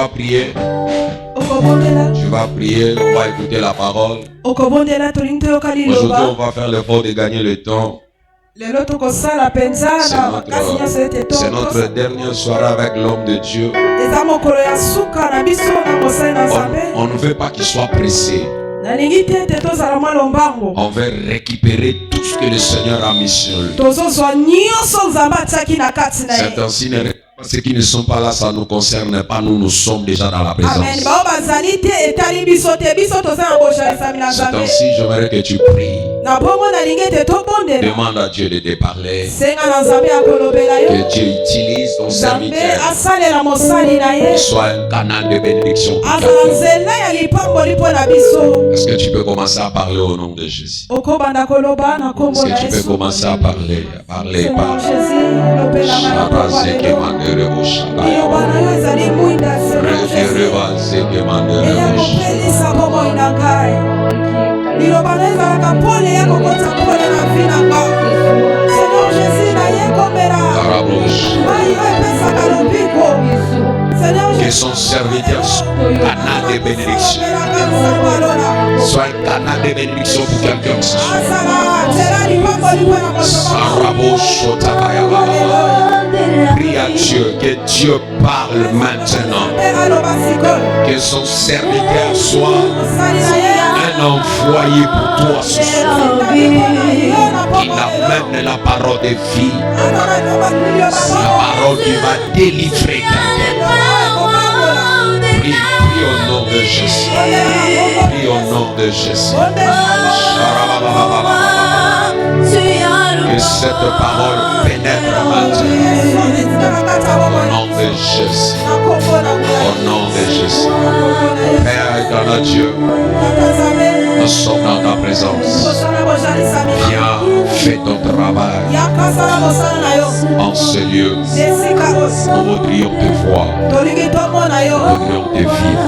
vas prier. Tu vas prier, on va écouter la parole. Aujourd'hui, on va faire l'effort de gagner le temps. C'est notre dernière soirée avec l'homme de Dieu. On ne veut pas qu'il soit pressé. On veut récupérer tout ce que le Seigneur a mis sur lui. C'est ainsi, ceux qui ne sont pas là, ça ne nous concerne pas. Nous sommes déjà dans la présence. C'est ainsi, j'aimerais que tu pries. Demande à Dieu de te parler. Que Dieu utilise ton serviteur. Qu'il soit un canal de bénédiction. Est-ce que tu peux commencer à parler au nom de Jésus? Est-ce que tu peux commencer à parler? Parler. Que son serviteur soit un canal de bénédiction. Soit un canal de bénédiction pour quelqu'un. Prie à Dieu, que Dieu parle maintenant. Que son serviteur soit un envoyé pour toi ce soir. Il amène la parole de vie. La parole qui va délivrer quelqu'un. Prie au nom de Jésus. Prie au nom de Jésus. Que cette parole pénètre maintenant. Au nom de Jésus. Au nom de Jésus. Père éternel Dieu, nous sommes dans ta présence. Viens, fais ton travail en ce lieu. Nous voudrions te voir. Nous voudrions te vivre.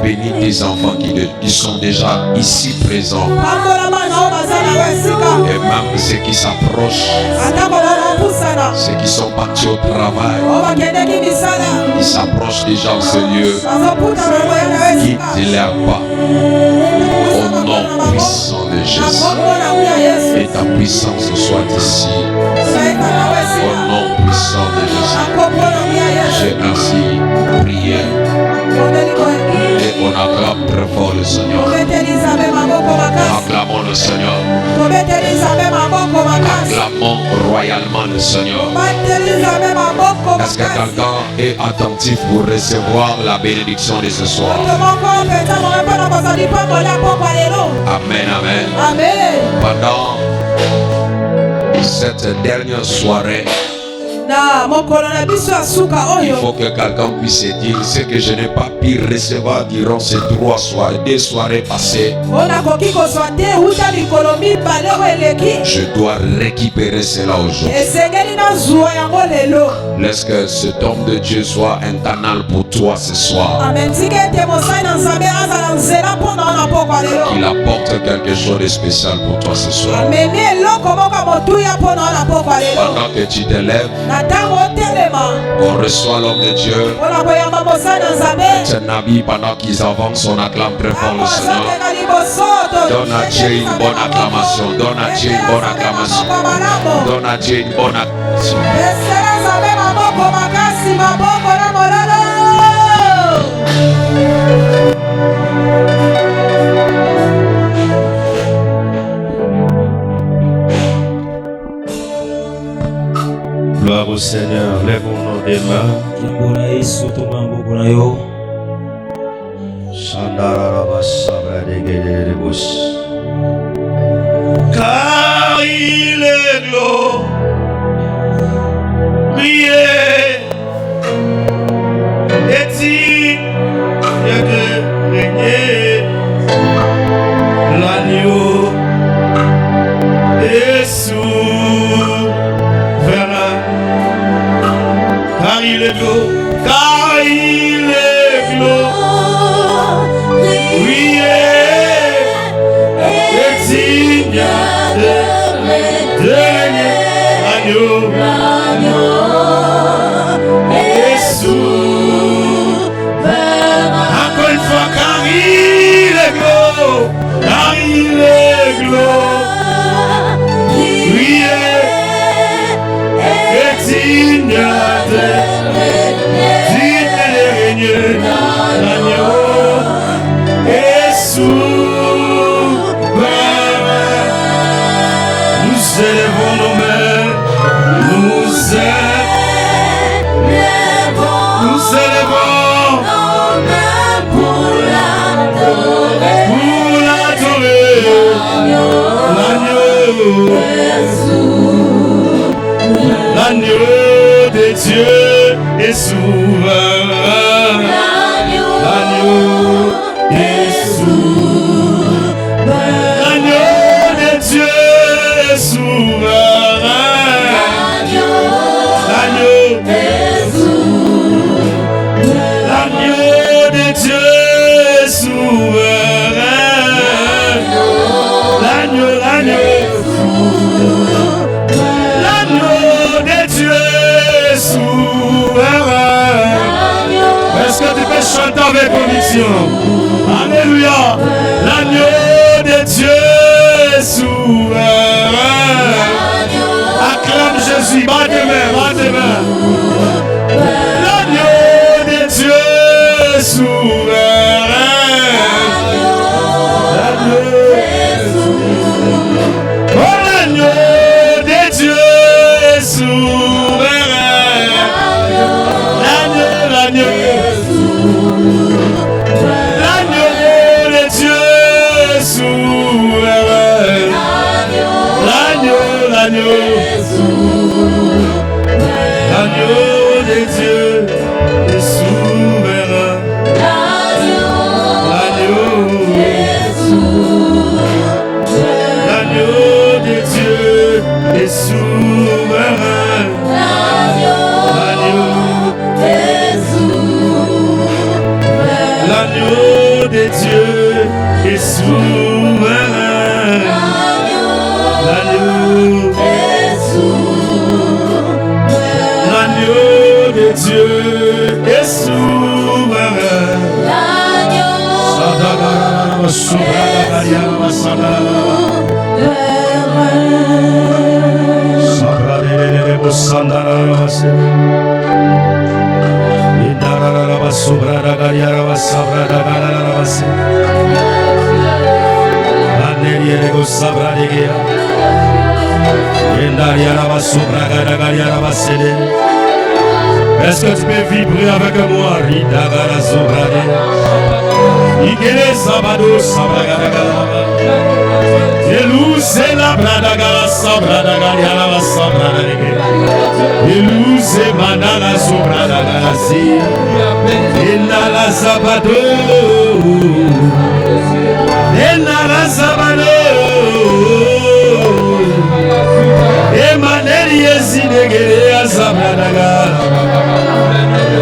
Bénis tes enfants qui sont déjà ici présents. Et même ceux qui s'approchent, ceux qui sont partis au travail, ils s'approchent déjà en ce lieu. Quitte leur pas. Au nom puissant de Jésus. Et ta puissance soit ici. Au nom puissant de Jésus. J'ai ainsi prié. Et on acclame très fort le Seigneur. Acclamons le Seigneur. Acclamons royalement le Seigneur. Est-ce que quelqu'un est attentif pour recevoir la bénédiction de ce soir? Amen, amen. Pendant cette dernière soirée, il faut que quelqu'un puisse dire ce que je n'ai pas pu recevoir durant ces 3 soirées, 2 soirées passées. Je dois récupérer cela aujourd'hui. Laisse que cet homme de Dieu soit un canal pour toi ce soir. Qu'il apporte quelque chose de spécial pour toi ce soir. Pendant que tu te lèves, on reçoit l'homme de Dieu. Un ami, pendant qu'ils avancent, on acclame très fort le Seigneur. Donne à Dieu une bonne acclamation. Donne à Dieu une bonne acclamation. Donne à Dieu une bonne acclamation. Gloire au Seigneur, lève-nous des mains. Car il est glorieux et digne de régner. L'agneau est souverain. Car il est glorieux, car il est glorieux et digne de régner. L'agneau est souverain. L'agneau de Dieu est souverain. L'agneau est souverain. L'agneau de Dieu est souverain. L'agneau est souverain. L'agneau de Dieu est souverain. L'agneau, l'agneau. Est-ce que tu peux chanter avec conviction? Alléluia. L'agneau de Dieu est souverain. Acclame Jésus. Bat tes mains, bat tes mains. L'agneau de Dieu est souverain. L'agneau est souverain. Oh, l'agneau de Dieu est souverain. L'agneau. L'agneau de Dieu est souverain. L'agneau, l'agneau. L'agneau de Dieu est souverain. L'agneau. L'agneau de Dieu est souverain. L'agneau de Dieu est souverain. L'agneau est souverain. L'agneau de Dieu est souverain. Est-ce que tu peux vibrer avec moi?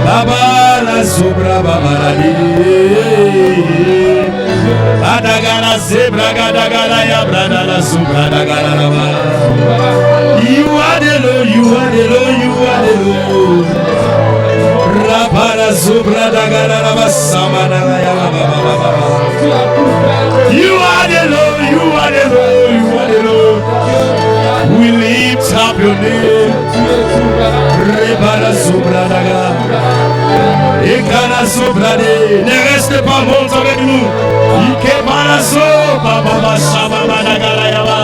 Baba la sobra baba la adagala zebra gadagala ya brada la sobra dagala la. You are the Lord, you are the Lord, you are the Lord. Rabara sobra dagala la basamana ya baba baba. You are the Lord, you are the Lord, you are the Lord. We lift up your name. Rebara sobra dagala. Et kana sobrade, ne reste pas monte avec nous. Ike baraso, baba basa baba dagala yaba.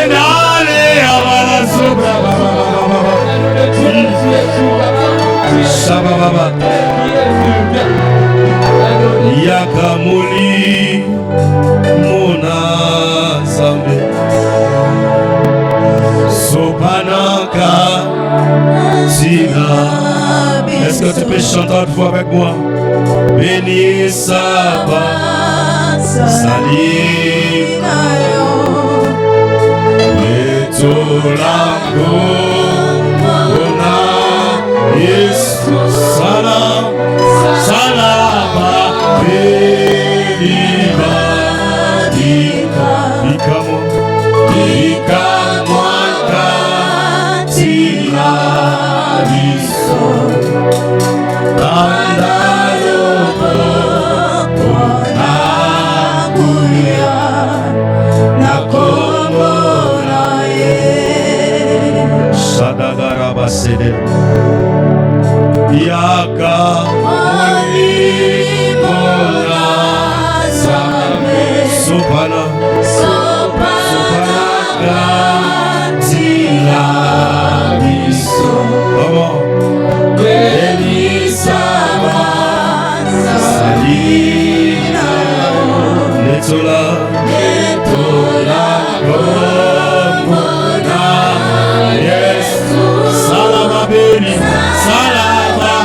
Enale yaba sobra baba baba. Saba baba. Yakamuli mona zambe. Sopanaka sina. Est-ce que tu peux chanter une fois avec moi? Béni Saba Salinayo Etolango Ona Yesu Salam Salaba Beliba Dika Dikamo Dikamwaka Tina Diso Tanda Yaka Sopana Gatila Biso. Comment? Benisaba Salina Netola Komona Yes Salama Beni Salama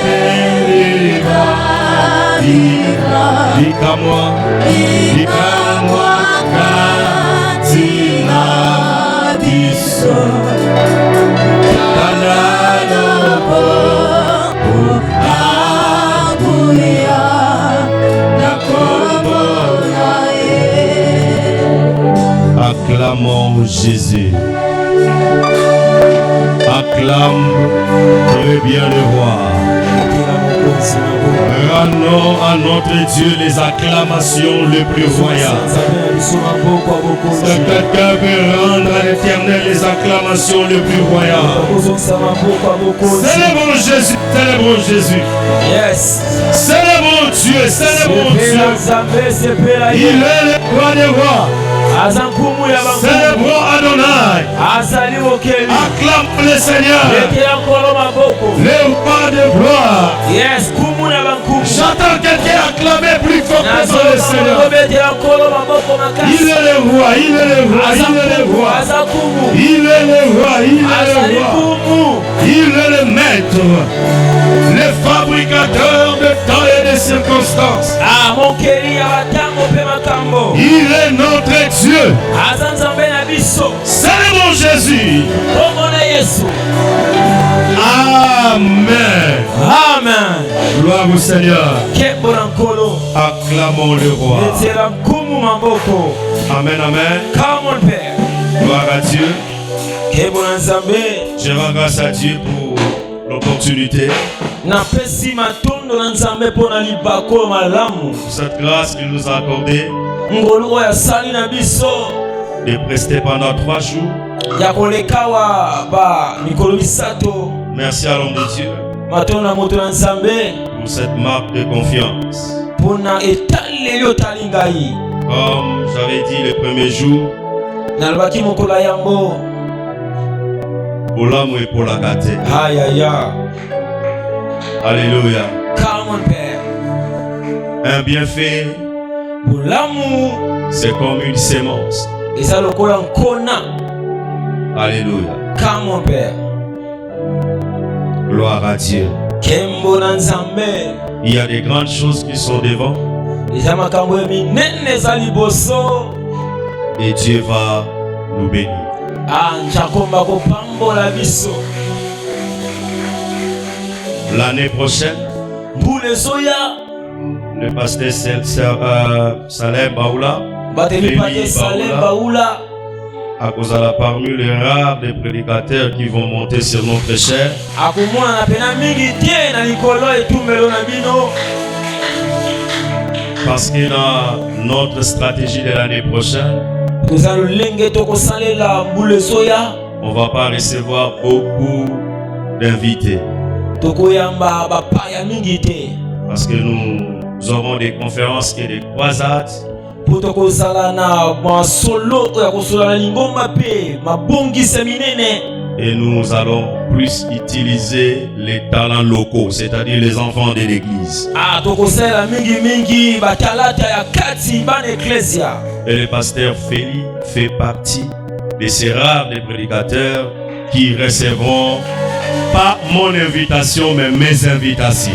Beni Dika-moi Katina Biso Kanalopo Abuya Nakomona Acclamons Jésus. Acclame très bien le roi. Rendons à notre Dieu les acclamations les plus royales. Quelqu'un veut rendre à l'Éternel les acclamations les plus royales. Célébrons Jésus, célébrons Jésus. Yes. Célébrons Dieu, célébrons Dieu. Il est le roi des rois. Célébrons Adonai. Acclame le Seigneur. Le roi de gloire. Yes. J'entends quelqu'un acclamer plus fort que le Seigneur. Il est le roi, il est le roi, il est le roi. Il est le roi, il est le roi. Il est le maître, le fabricateur de temps et de circonstances. Il est notre Dieu. Célébrons Jésus. Amen. Amen. Gloire au Seigneur. Acclamons le roi. Amen, amen. Gloire à Dieu. Je rends grâce à Dieu pour l'opportunité. Cette grâce qu'il nous a accordée de prester pendant 3 jours. Merci à l'homme de Dieu pour cette marque de confiance. Comme j'avais dit le premier jour, pour l'âme et pour la gâter. Alléluia. Un bienfait, pour l'amour, c'est comme une sémence. Et ça le colle en kona. Alléluia. Car mon Père. Gloire à Dieu. Il y a des grandes choses qui sont devant. Et Dieu va nous bénir. L'année prochaine, le pasteur Salem Baoula à cause de la parmi les rares des prédicateurs qui vont monter sur notre chair. Parce que dans notre stratégie de l'année prochaine, on ne va pas recevoir beaucoup d'invités. Parce que nous aurons des conférences et des croisades. Et nous allons plus utiliser les talents locaux, c'est-à-dire les enfants de l'église. Et le pasteur Félix fait partie de ces rares des prédicateurs qui recevront pas mon invitation mais mes invitations.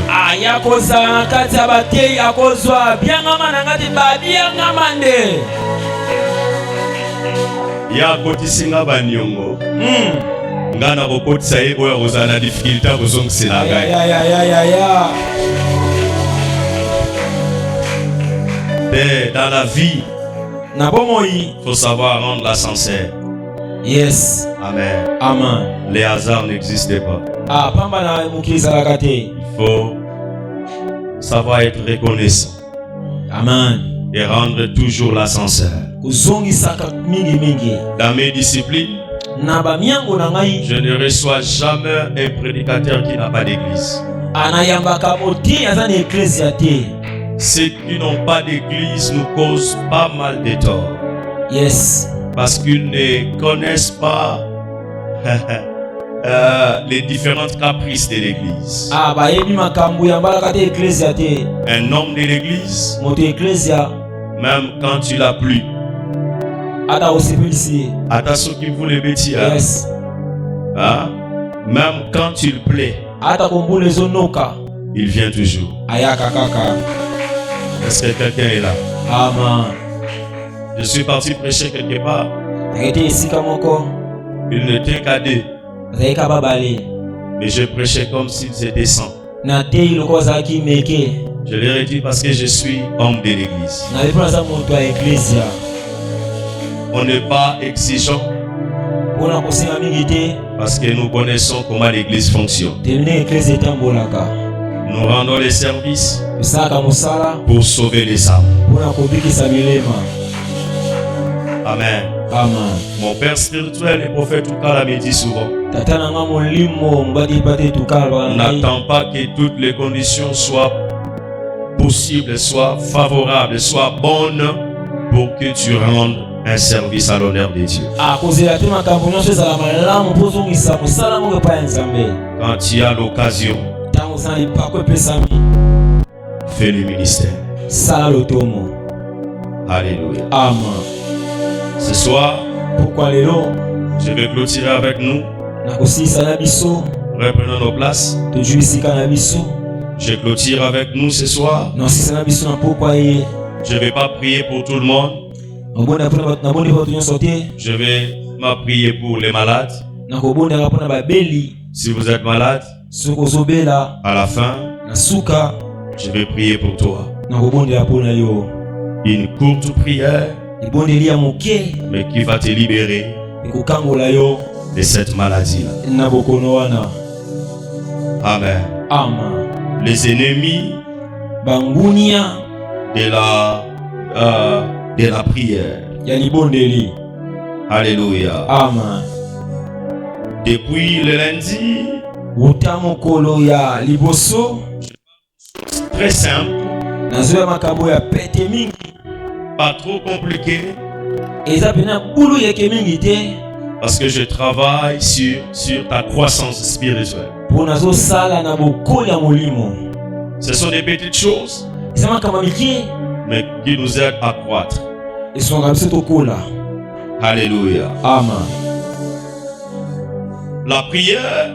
Ya kotisinga banyongo. Ngana kokotisa ye oya kozana difficulté kozongisela ngai. Dans la vie, il faut savoir rendre la sincère. Yes. Amen. Amen. Les hasards n'existent pas. Il faut savoir être reconnaissant. Amen. Et rendre toujours la sincère. Dans mes disciplines, Je ne reçois jamais un prédicateur qui n'a pas d'église. Ceux qui n'ont pas d'église nous causent pas mal de tort. Yes. Parce qu'ils ne connaissent pas les différentes caprices de l'église. Un homme de l'église, même quand tu l'as plu, attention qui vous le bêtis, Yes. même quand tu le plais, il vient toujours. Est-ce que quelqu'un est là? Amen. Je suis parti prêcher quelque part. Il n'était qu'à 2. Mais je prêchais comme s'ils étaient 100. Je leur ai dit parce que je suis homme de l'église. On n'est pas exigeant parce que nous connaissons comment l'église fonctionne. Nous rendons les services pour sauver les âmes. Amen. Amen. Mon père spirituel, le prophète Tukala, me dit souvent: n'attends pas que toutes les conditions soient possibles, soient favorables, soient bonnes pour que tu rendes un service à l'honneur de Dieu. Quand tu as l'occasion, fais le ministère. Alléluia. Amen. Ce soir, je vais clôturer avec nous. Reprenons nos places. Je clôture avec nous ce soir. Je ne vais pas prier pour tout le monde. Je vais prier pour les malades. Si vous êtes malade, à la fin, je vais prier pour toi. Une courte prière, mais qui va te libérer de cette maladie-là. Amen. Amen. Les ennemis de la prière. Alléluia. Amen. Depuis le lundi, très simple, pas trop compliqué, parce que je travaille sur ta croissance spirituelle. Ce sont des petites choses, mais qui nous aident à croître. Alléluia. Amen. La prière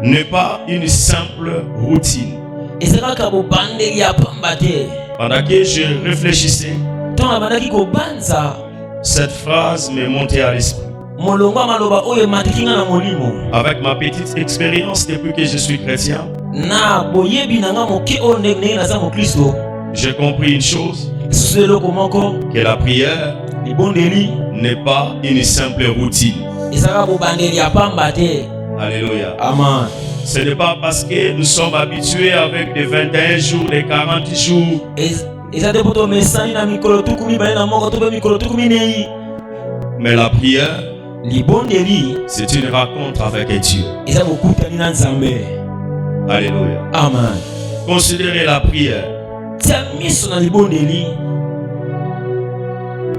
n'est pas une simple routine. Pendant que je réfléchissais, cette phrase m'est montée à l'esprit. Avec ma petite expérience depuis que je suis chrétien, j'ai compris une chose, que la prière n'est pas une simple routine. Alléluia. Amen. Ce n'est pas parce que nous sommes habitués avec des 21 jours, des 40 jours. Mais la prière, c'est une rencontre avec Dieu. Alléluia. Amen. Considérez la prière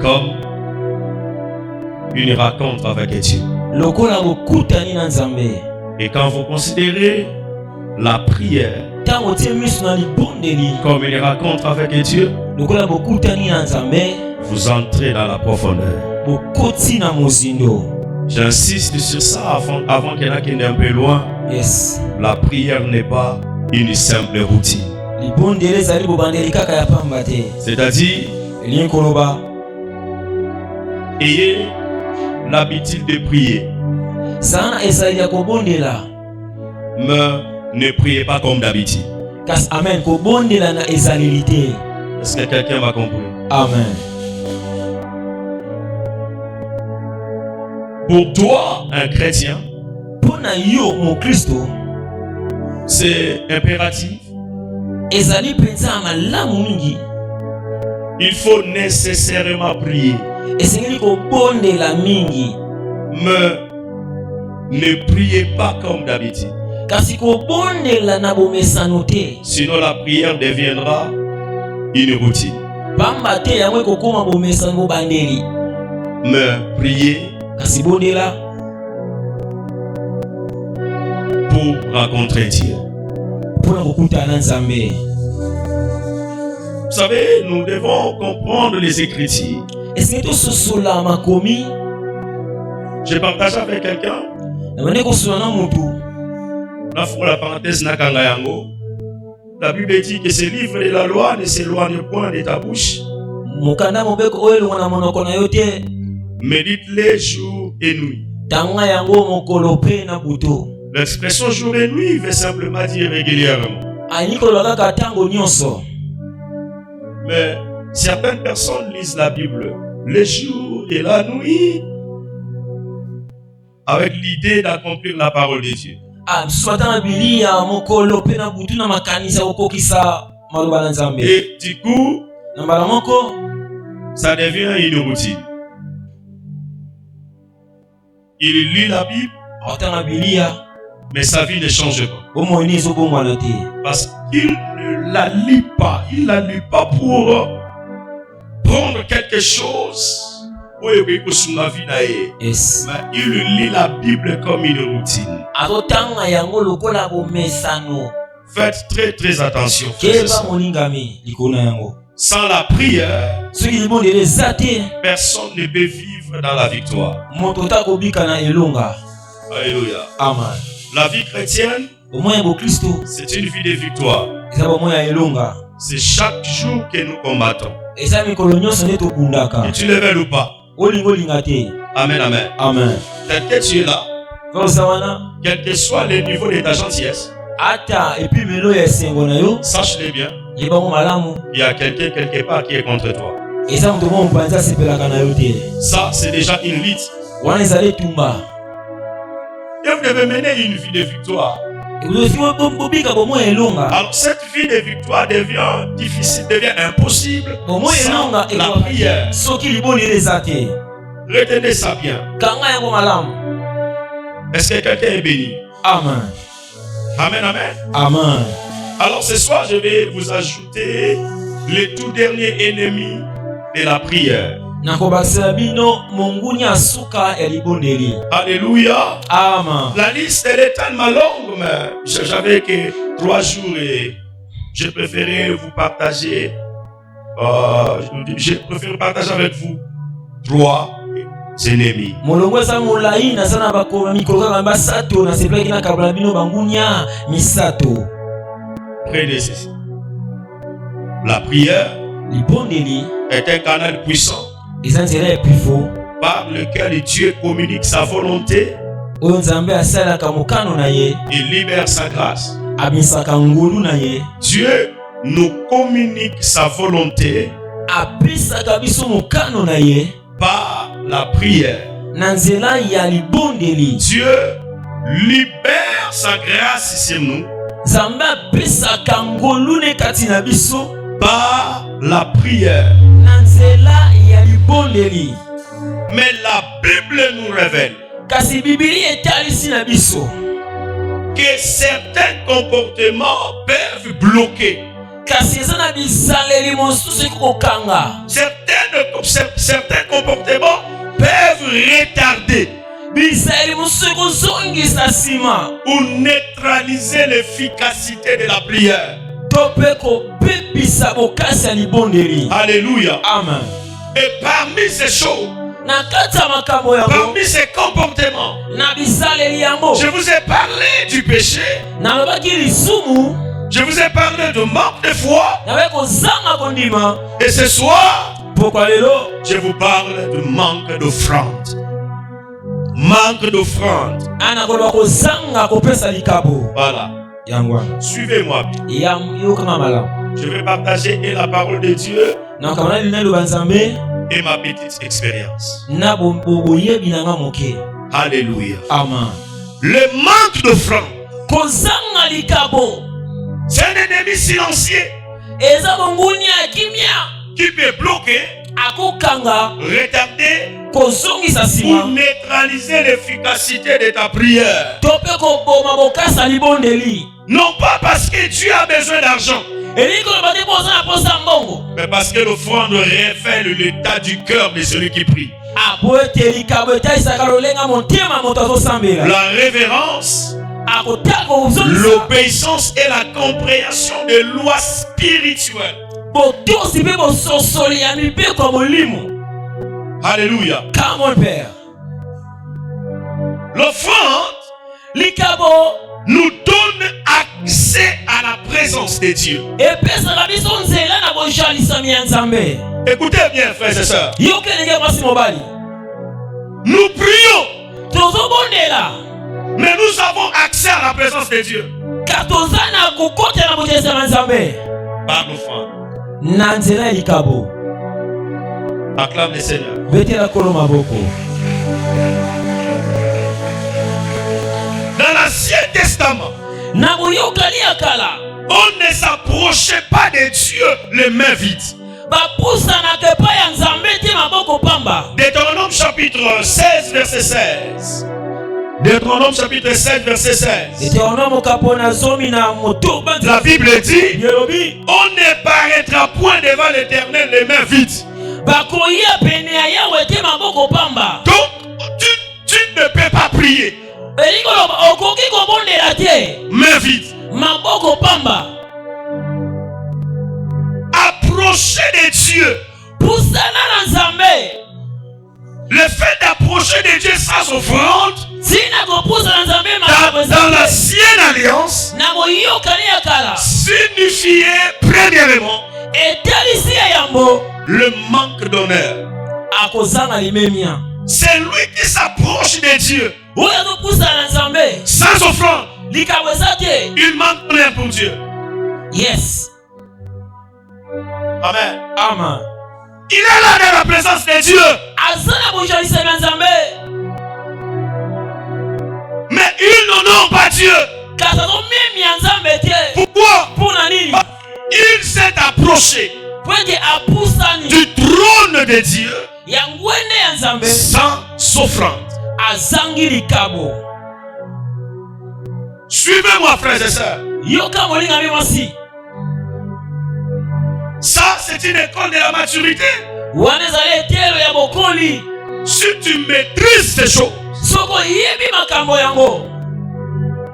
comme une rencontre avec Dieu. Et quand vous considérez la prière comme une rencontre avec Dieu, vous entrez dans la profondeur. J'insiste sur ça avant qu'il y en ait qui est un peu loin. Yes. La prière n'est pas une simple routine. C'est-à-dire, ayez l'habitude de prier. Mais ne priez pas comme d'habitude. Est-ce que quelqu'un va comprendre? Amen. Pour toi, un chrétien, c'est impératif. Il faut nécessairement prier. esengeli kobondela mingi, Mais ne priez pas comme d'habitude. kasi kobondela na bomesano te, Sinon la prière deviendra une routine. pamba te yango ekokoma bomesano bobandeli. Mais priez Kasi bondela pour rencontrer Dieu. mpona kokutana na Nzambe. Vous savez, nous devons comprendre les Écritures. Esengeli tososola makomi, J'ai partagé avec quelqu'un, na bande kosola na mutu. la parenthèse nakanga yango. La Bible dit que ce livre de la loi ne s'éloigne point de ta bouche. Mokanda mobeko oyo elongo na monoko na yo te, Médite-les jour et nuit. tanga yango mokolo pe na buto. L'expression jour et nuit veut simplement dire régulièrement. Alingi koloba kaka tango nyonso. Mais certaines personnes lisent la Bible le jour et la nuit avec l'idée d'accomplir la parole de Dieu. Misusu batanga Biblia mokolo pe na butu na makanisa kokokisa maloba na Nzambe. Et du coup, Na mbala moko ça devient une routine. Il lit la Bible, aotanga Biblia, mais sa vie ne change pas. bomoi ezobongwana te. Parce qu'il ne la lit pas. Il ne la lit pas pour prendre quelque chose. Yes. Mais il lit la Bible comme une routine. Azotanga yango lokola bomesano. Faites très très attention, frères et Keba sœurs. moningami likona yango. Sans la prière, Soki libondela eza te, personne ne peut vivre dans la victoire. moto takobika na elonga. Alléluia. Amen. La vie chrétienne, Bomoi ya bokristo c'est une vie de victoire. eza bomoi ya elonga. C'est chaque jour que nous combattons. Eza mikolo nyonso nde tobundaka. Et tu le veux ou pas? Olingo olinga te. Amen, amen. Amen. Tel que tu es là, Kosa wana quel que soit le niveau de ta gentillesse, ata epi melo ya esengo na yo sache-le bien, yebango malamu. il y a quelqu'un quelque part qui est contre toi. Eza moto moko mopanzi asepelaka na yo te. Ça, c'est déjà une lutte. Wana ezali etumba. Et vous devez mener une vie de victoire. Ekozosi bobika bomoi ya elonga. Alors, cette vie de victoire devient difficile, devient impossible Bomoi ya sans elonga la prière. soki libondela eza te. Retenez ça bien. Kanga yango malamu. Est-ce que quelqu'un est béni? Amen. Amen, amen. Amen. Alors, ce soir, je vais vous ajouter le tout dernier ennemi de la prière. Nakobakisela bino monguni ya suka ya libondeli. Alléluia. Amen. La liste, elle est tellement longue, mais j'avais que 3 jours et je préférais vous partager. Je préfère partager avec vous 3 ennemis. Molongo eza molai naza na bakoma mikolo kaka basato nasepelaki nakabala bino bangunia misato. Près de ceci. La prière Libondeli est un canal puissant eza nzela ya pifo par lequel Dieu communique sa volonté oyo Nzambe asalaka mokano na ye, et libère sa grâce. abimisaka ngolu na ye, Dieu nous communique sa volonté apisaka biso mokano na ye par la prière. na nzela ya libondeli. Dieu libère sa grâce sur nous Nzambe apisaka ngolu ne kati na biso par la prière. na nzela ya libondeli. Mais la Bible nous révèle Kasi Biblia etalisi na biso que certains comportements peuvent bloquer. kasi eza na bizaleli mosusu ekokanga. Certains comportements peuvent retarder Bizaleli mosusu ekozongisa nsima ou neutraliser l'efficacité de la prière. to mpe kobebisa bokasi ya libondeli. Alléluia. Amen. Et parmi ces choses, Na kati ya makambo yango, parmi ces comportements, na bizaleli yango, je vous ai parlé du péché, nalobaki lisumu, je vous ai parlé de manque de foi, nabe kozanga kondima. et ce soir, Pokwa lelo je vous parle de manque d'offrande. Manque d'offrande. ana koloba kozanga kopesa likabo Voilà. yango wana. Suivez-moi bien. Yokanga malamu. Je vais partager et la parole de Dieu Na kamana lina eloba Nzambe et ma petite expérience. na boyebi na nga moke. Alléluia. Amen. Le manque d'offrande, Kozanga likabo c'est un ennemi silencieux. eza monguni ya kimia. qui peut bloquer, akokanga retarder kozongisa ou nsima neutraliser l'efficacité de ta prière. to mpe koboma bokasa libondeli Non pas parce que Dieu a besoin d'argent, elingi koloba te mpo oza na posa mbongo mais parce que l'offrande révèle l'état du cœur de celui qui prie. apo ete likabo etalisaka lolenga motema moto azosambela La révérence, akotala kozongisa l'obéissance et la compréhension des lois spirituelles. botosi mpe bososoli ya mibeko ya molimo. Alléluia. Come on, père. L'offrande Likabo nous donne accès à la présence de Dieu. epesaka biso nzela na bojalisami ya nzambe. Écoutez bien, frères et sœurs. yokelenge mwasi mobali Nous prions, tozobondela mais nous avons accès à la présence de Dieu ka toza na kokota na bojalisami ya nzambe par l'offrande. na nzela ya likabo. Acclame le Seigneur. betela kolo maboko. Dans l'Ancien Testament, na boyokali ya kala on ne s'approchait pas de Dieu les mains vides. bapusanaka epai ya nzambe te maboko pamba. Deutéronome chapitre 16, verset 16. Deutéronome chapitre 16, verset 16. Deutéronome kapona zomi na motoba. La Bible dit, yelobi on ne paraîtra point devant l'Éternel les mains vides. bakoya pene ya yawe te maboko pamba. Donc, tu ne peux pas prier elingi koloba okoki kobondela te mains vides. maboko pamba. Approcher de Dieu. pusana na nzambe. Le fait d'approcher de Dieu sans offrande, tina kopusa na nzambe dans l'ancienne alliance, na boyokani ya kala signifiait premièrement etalisi ya yambo le manque d'honneur. akozanga limemia. C'est lui qui s'approche de Dieu oyo azopusana na nzambe sans offrande. likambo eza te. Il manque d'honneur pour Dieu. Yes. Amen. Amen. Il est là dans la présence de Dieu, aza na bojalisami ya nzambe mais ils n'honorent pas Dieu. kasi azomemia nzambe te. Pourquoi? mpona nini? Il s'est approché po ete apusani du trône de Dieu ya ngwende ya nzambe sans offrande. azangi likabo. Suivez-moi, frères et sœurs. yoka molingami mwasi. Ça, c'est une école de la maturité. wana ezali etelo ya bokoli. Si tu maîtrises ces choses, soko oyebi makambo yango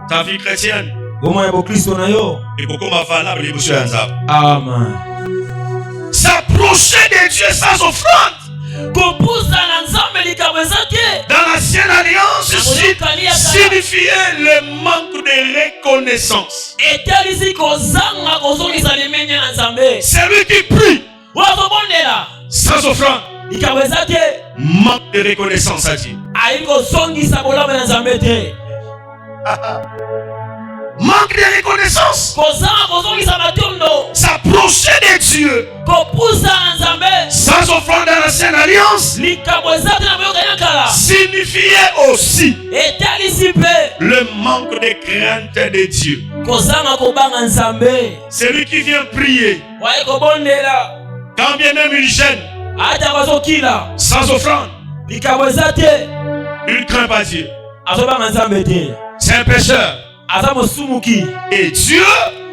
ta vie chrétienne bomoi ya bokristo na yo. est beaucoup plus valable que les Amen. S'approcher de Dieu sans offrande. kopusa na nzambe likambo eza te. Dans l'ancienne alliance, signifiait le manque de reconnaissance. etalisi kozanga kozongisa limenya na nzambe. Celui qui prie oyo azobondela sans offrande likambo eza te. manque de reconnaissance à Dieu. ayi kozongisa bolamo na nzambe te. Manque de reconnaissance. kozanga kozongisa matondo. S'approcher de Dieu kopusa na nzambe sans offrande dans l'ancienne alliance likambo eza te na boyoka ya kala. signifiait aussi etalisi mpe le manque de crainte de Dieu. kozanga kobanga nzambe. Celui qui vient prier, waye kobondela quand bien même il gêne, ata bazokila sans offrande, likambo eza te. il ne craint pas Dieu. azobanga nzambe te. C'est un pécheur. aza mosumuki. Et Dieu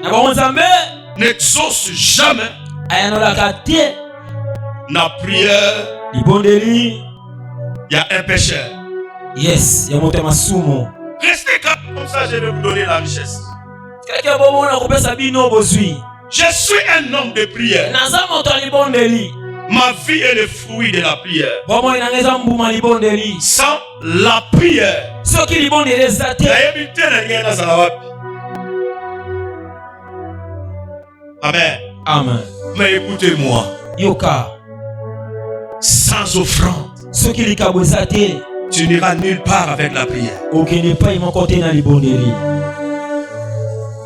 na bango nzambe n'exauce jamais ayanolaka te la prière. libondeli. Il y a un pécheur. Yes, ya moto ya masumu. Restez comme ça, je vais vous donner la richesse. keke bomona kopesa bino bozwi. Je suis un homme de prière. naza moto ya libondeli. Ma vie est le fruit de la prière. bomoi nanga eza mbuma libondeli. Sans la prière, soki libondeli eza te. Amen. Amen. Mais écoutez-moi, yoka sans offrande, soki likambo eza te tu n'iras nulle part avec la prière. okende epai moko te na libondeli.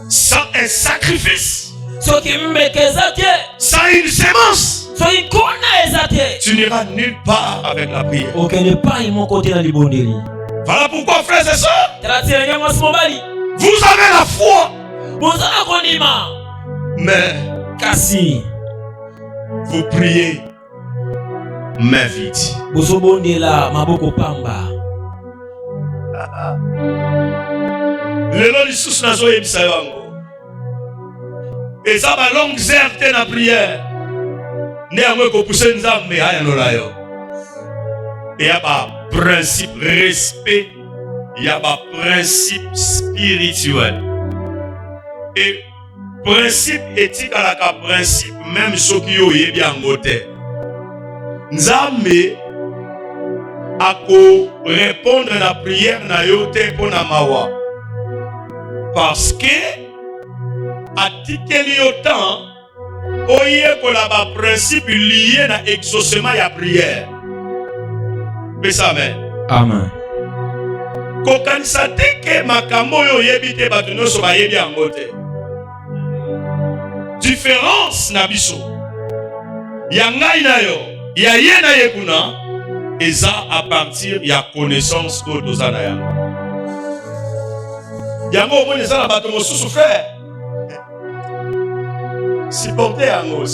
Sans un sacrifice, soki mbeke eza te, sans une sémence, soki nkona eza te, tu n'iras nulle part avec la prière. okende epai moko te na libondeli. Voilà pourquoi, frères et sœurs, tala ti elenge mwasi mobali vous avez la foi, boza na kondima mais kasi vous priez main vide. Bozobondela maboko pamba. Lelo lisusu nazoyebisa yango. Eza ba longue heure te na prière. Ne yango ekopuse Nzambe ayanola yo. Ya ba principe respect, ya ba principe spirituel. Et principe éthique à la principe même soki yo yebi yango te. Nzambe ako répondre à la prière na yo te pona mawa. Parce que atikeli yo temps oye ko la ba principe lié na exaucement ya prière. Pesa amen. Amen. Kokanisa te ke makambo yo yebi te bato nyonso bayebi yango te. Différence na biso ya ngai na yo ya ye na ye kuna eza à partir ya connaissance ko toza na yango. Yango omoni eza na bato mosusu frère. Supporter yango.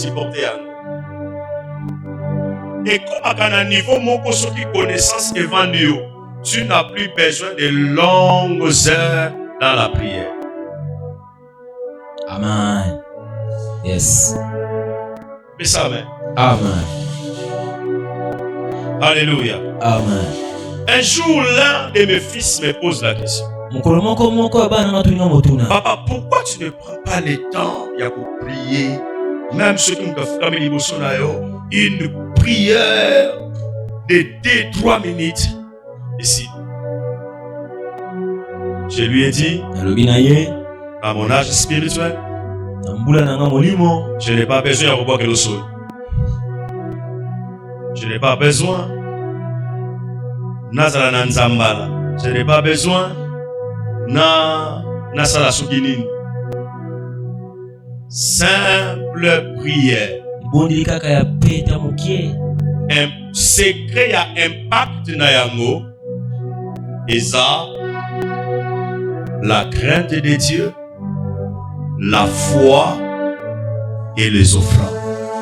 Et comme à un niveau moko soki connaissance evant yo, tu n'as plus besoin de longues heures dans la prière. Amen. Yes. Mais ça, amen. Amen. Alléluia. Amen. Un jour, l'un de mes fils me pose la question. Papa, pourquoi tu ne prends pas le temps pour prier, même ceux qui ont fait une prière de 2-3 minutes ici? Je lui ai dit, à mon âge spirituel, je n'ai pas besoin de revoir quelque chose. Je n'ai pas besoin. Je n'ai pas besoin. Simple prière. Un secret à impact na yango. Eza la crainte de Dieu, la foi et les offrandes.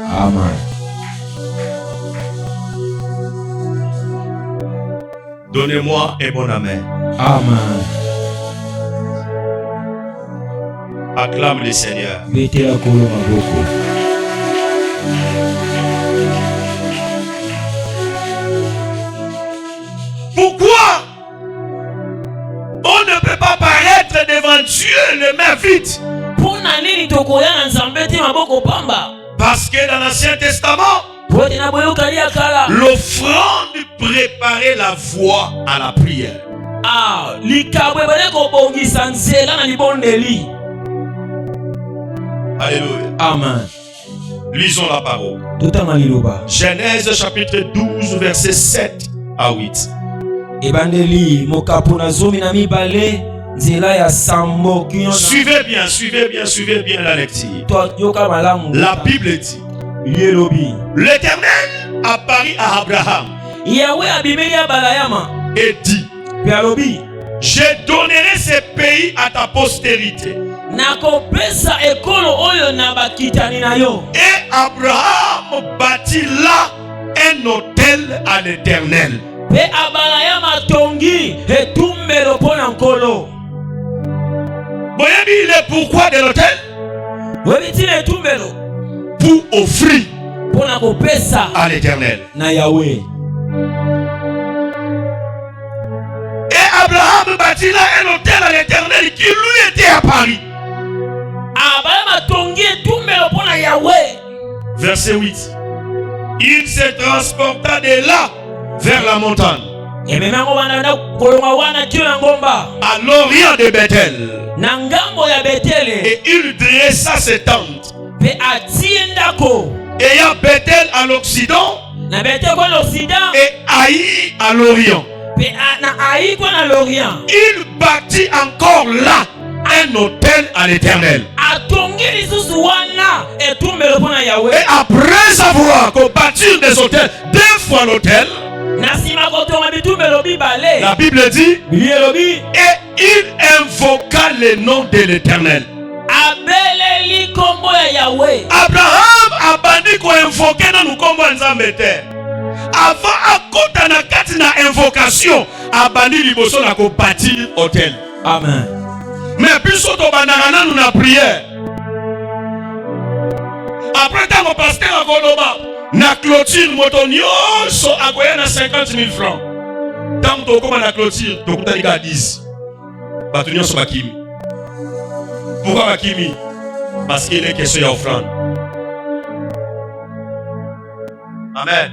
Amen. Donnez-moi un bon amen. Amen. Acclame le Seigneur. Pourquoi on ne peut pas paraître devant Dieu les mains vides? Parce que dans l'Ancien Testament, l'offrande préparait la voie à la prière. Alléluia. Amen. Lisons la parole. Genèse chapitre 12 verset 7 à 8. Suivez bien la lecture. La Bible dit, l'Éternel apparut à Abraham et dit, je donnerai ce pays à ta postérité. Et Abraham bâtit là un autel à l'Éternel. Voyez le pourquoi de l'autel? Pour offrir à l'Éternel. Et Abraham bâtit là un autel à l'Éternel qui lui était à Paris. Verset 8. Il se transporta de là vers la montagne, à l'orient de Bethel. Et il dressa ses tentes. Ayant Bethel à l'occident et Haï à l'orient. Il bâtit encore là un autel à l'Éternel. Et après avoir bâti des autels, 2 fois l'autel, la Bible dit, et il invoqua le nom de l'Éternel. Abraham a banni qu'on invoquer dans nous comme nzambe te. Avant à kota na kati na invocation, abandi liboso na ko bâtir hôtel. Amen. Mais puis soto bandana nous na prière. Après tant que pasteur a koloba na clôture motonio so akoya na 50 000 francs. Tant que tokoma na clôture tokuta lika 10. Batunyo so bakimi. Pourquoi bakimi? Parce qu'il est question d'offrande. Amen.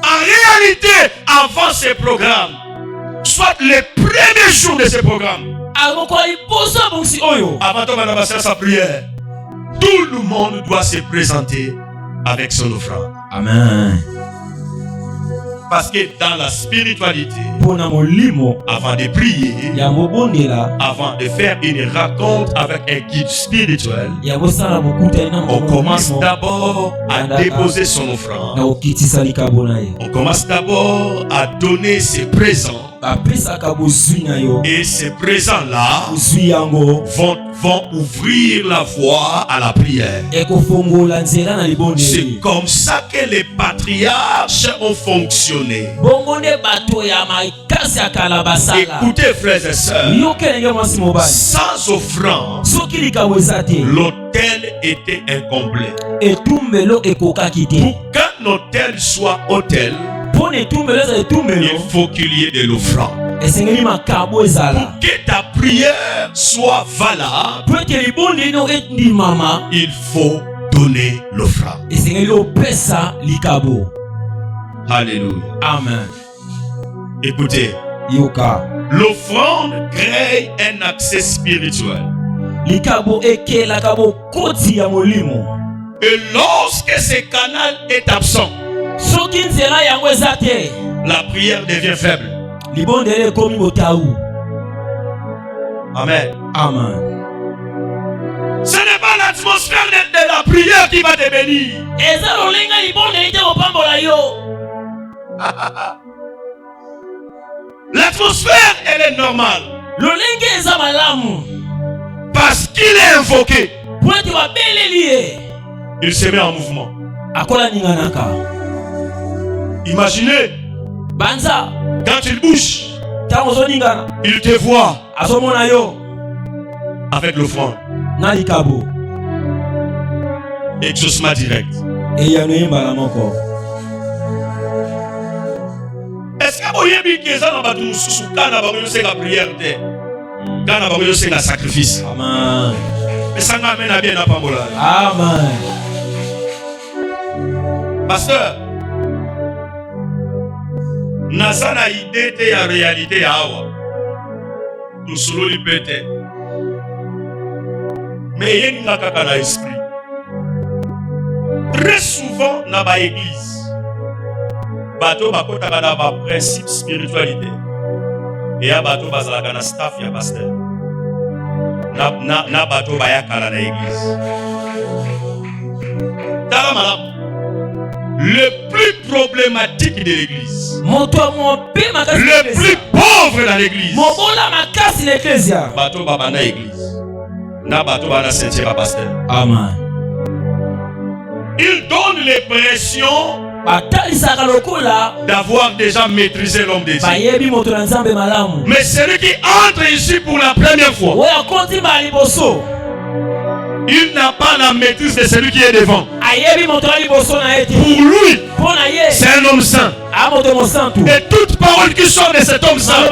En réalité, avant ces programmes, soit les premiers jours de ces programmes, avant de passer sa prière, tout le monde doit se présenter avec son offrande. Amen. Parce que dans la spiritualité, avant de prier, avant de faire une rencontre avec un guide spirituel, on commence d'abord à déposer son offrande. On commence d'abord à donner ses présents. Et ces présents-là vont ouvrir la voie à la prière. C'est comme ça que les patriarches ont fonctionné. Écoutez, frères et sœurs, sans offrande, l'autel était incomplet. Pour qu'un autel soit autel, il faut qu'il y ait de l'offrande. Pour que ta prière soit valable, il faut donner l'offrande. Alléluia. Amen. Écoutez, l'offrande crée un accès spirituel. Et lorsque ce canal est absent, la prière devient faible. Amen. Amen. Ce n'est pas l'atmosphère de la prière qui va te bénir. L'atmosphère, elle est normale. Parce qu'il est invoqué, il se met en mouvement. Imaginez, quand il bouge, il te voit avec l'offrande. Exaucement direct. Est-ce que vous voyez que ça n'a pas de la prière? Quand on a un sacrifice. Amen. Mais ça m'amène à bien à Pambola. Amen. Pasteur, nasa na idée te ya réalité ya awa. Nous solo libété. Mais il y a un esprit. Très souvent dans ba église, bateau bakota na ba principe spiritualité. Et à bateau bazalaka na staff ya pasteur. Na bateau baya kala na église. Tala malam. Le plus problématique de l'église, le plus pauvre dans l'église, bateau baba na église, na bateau bana sentir pasteur. Amen. Il donne l'impression d'avoir déjà maîtrisé l'homme de Dieu. Mais celui qui entre ici pour la première fois, il n'a pas la maîtrise de celui qui est devant. Pour lui, c'est un homme saint. Et toute parole qui sort de cet homme saint,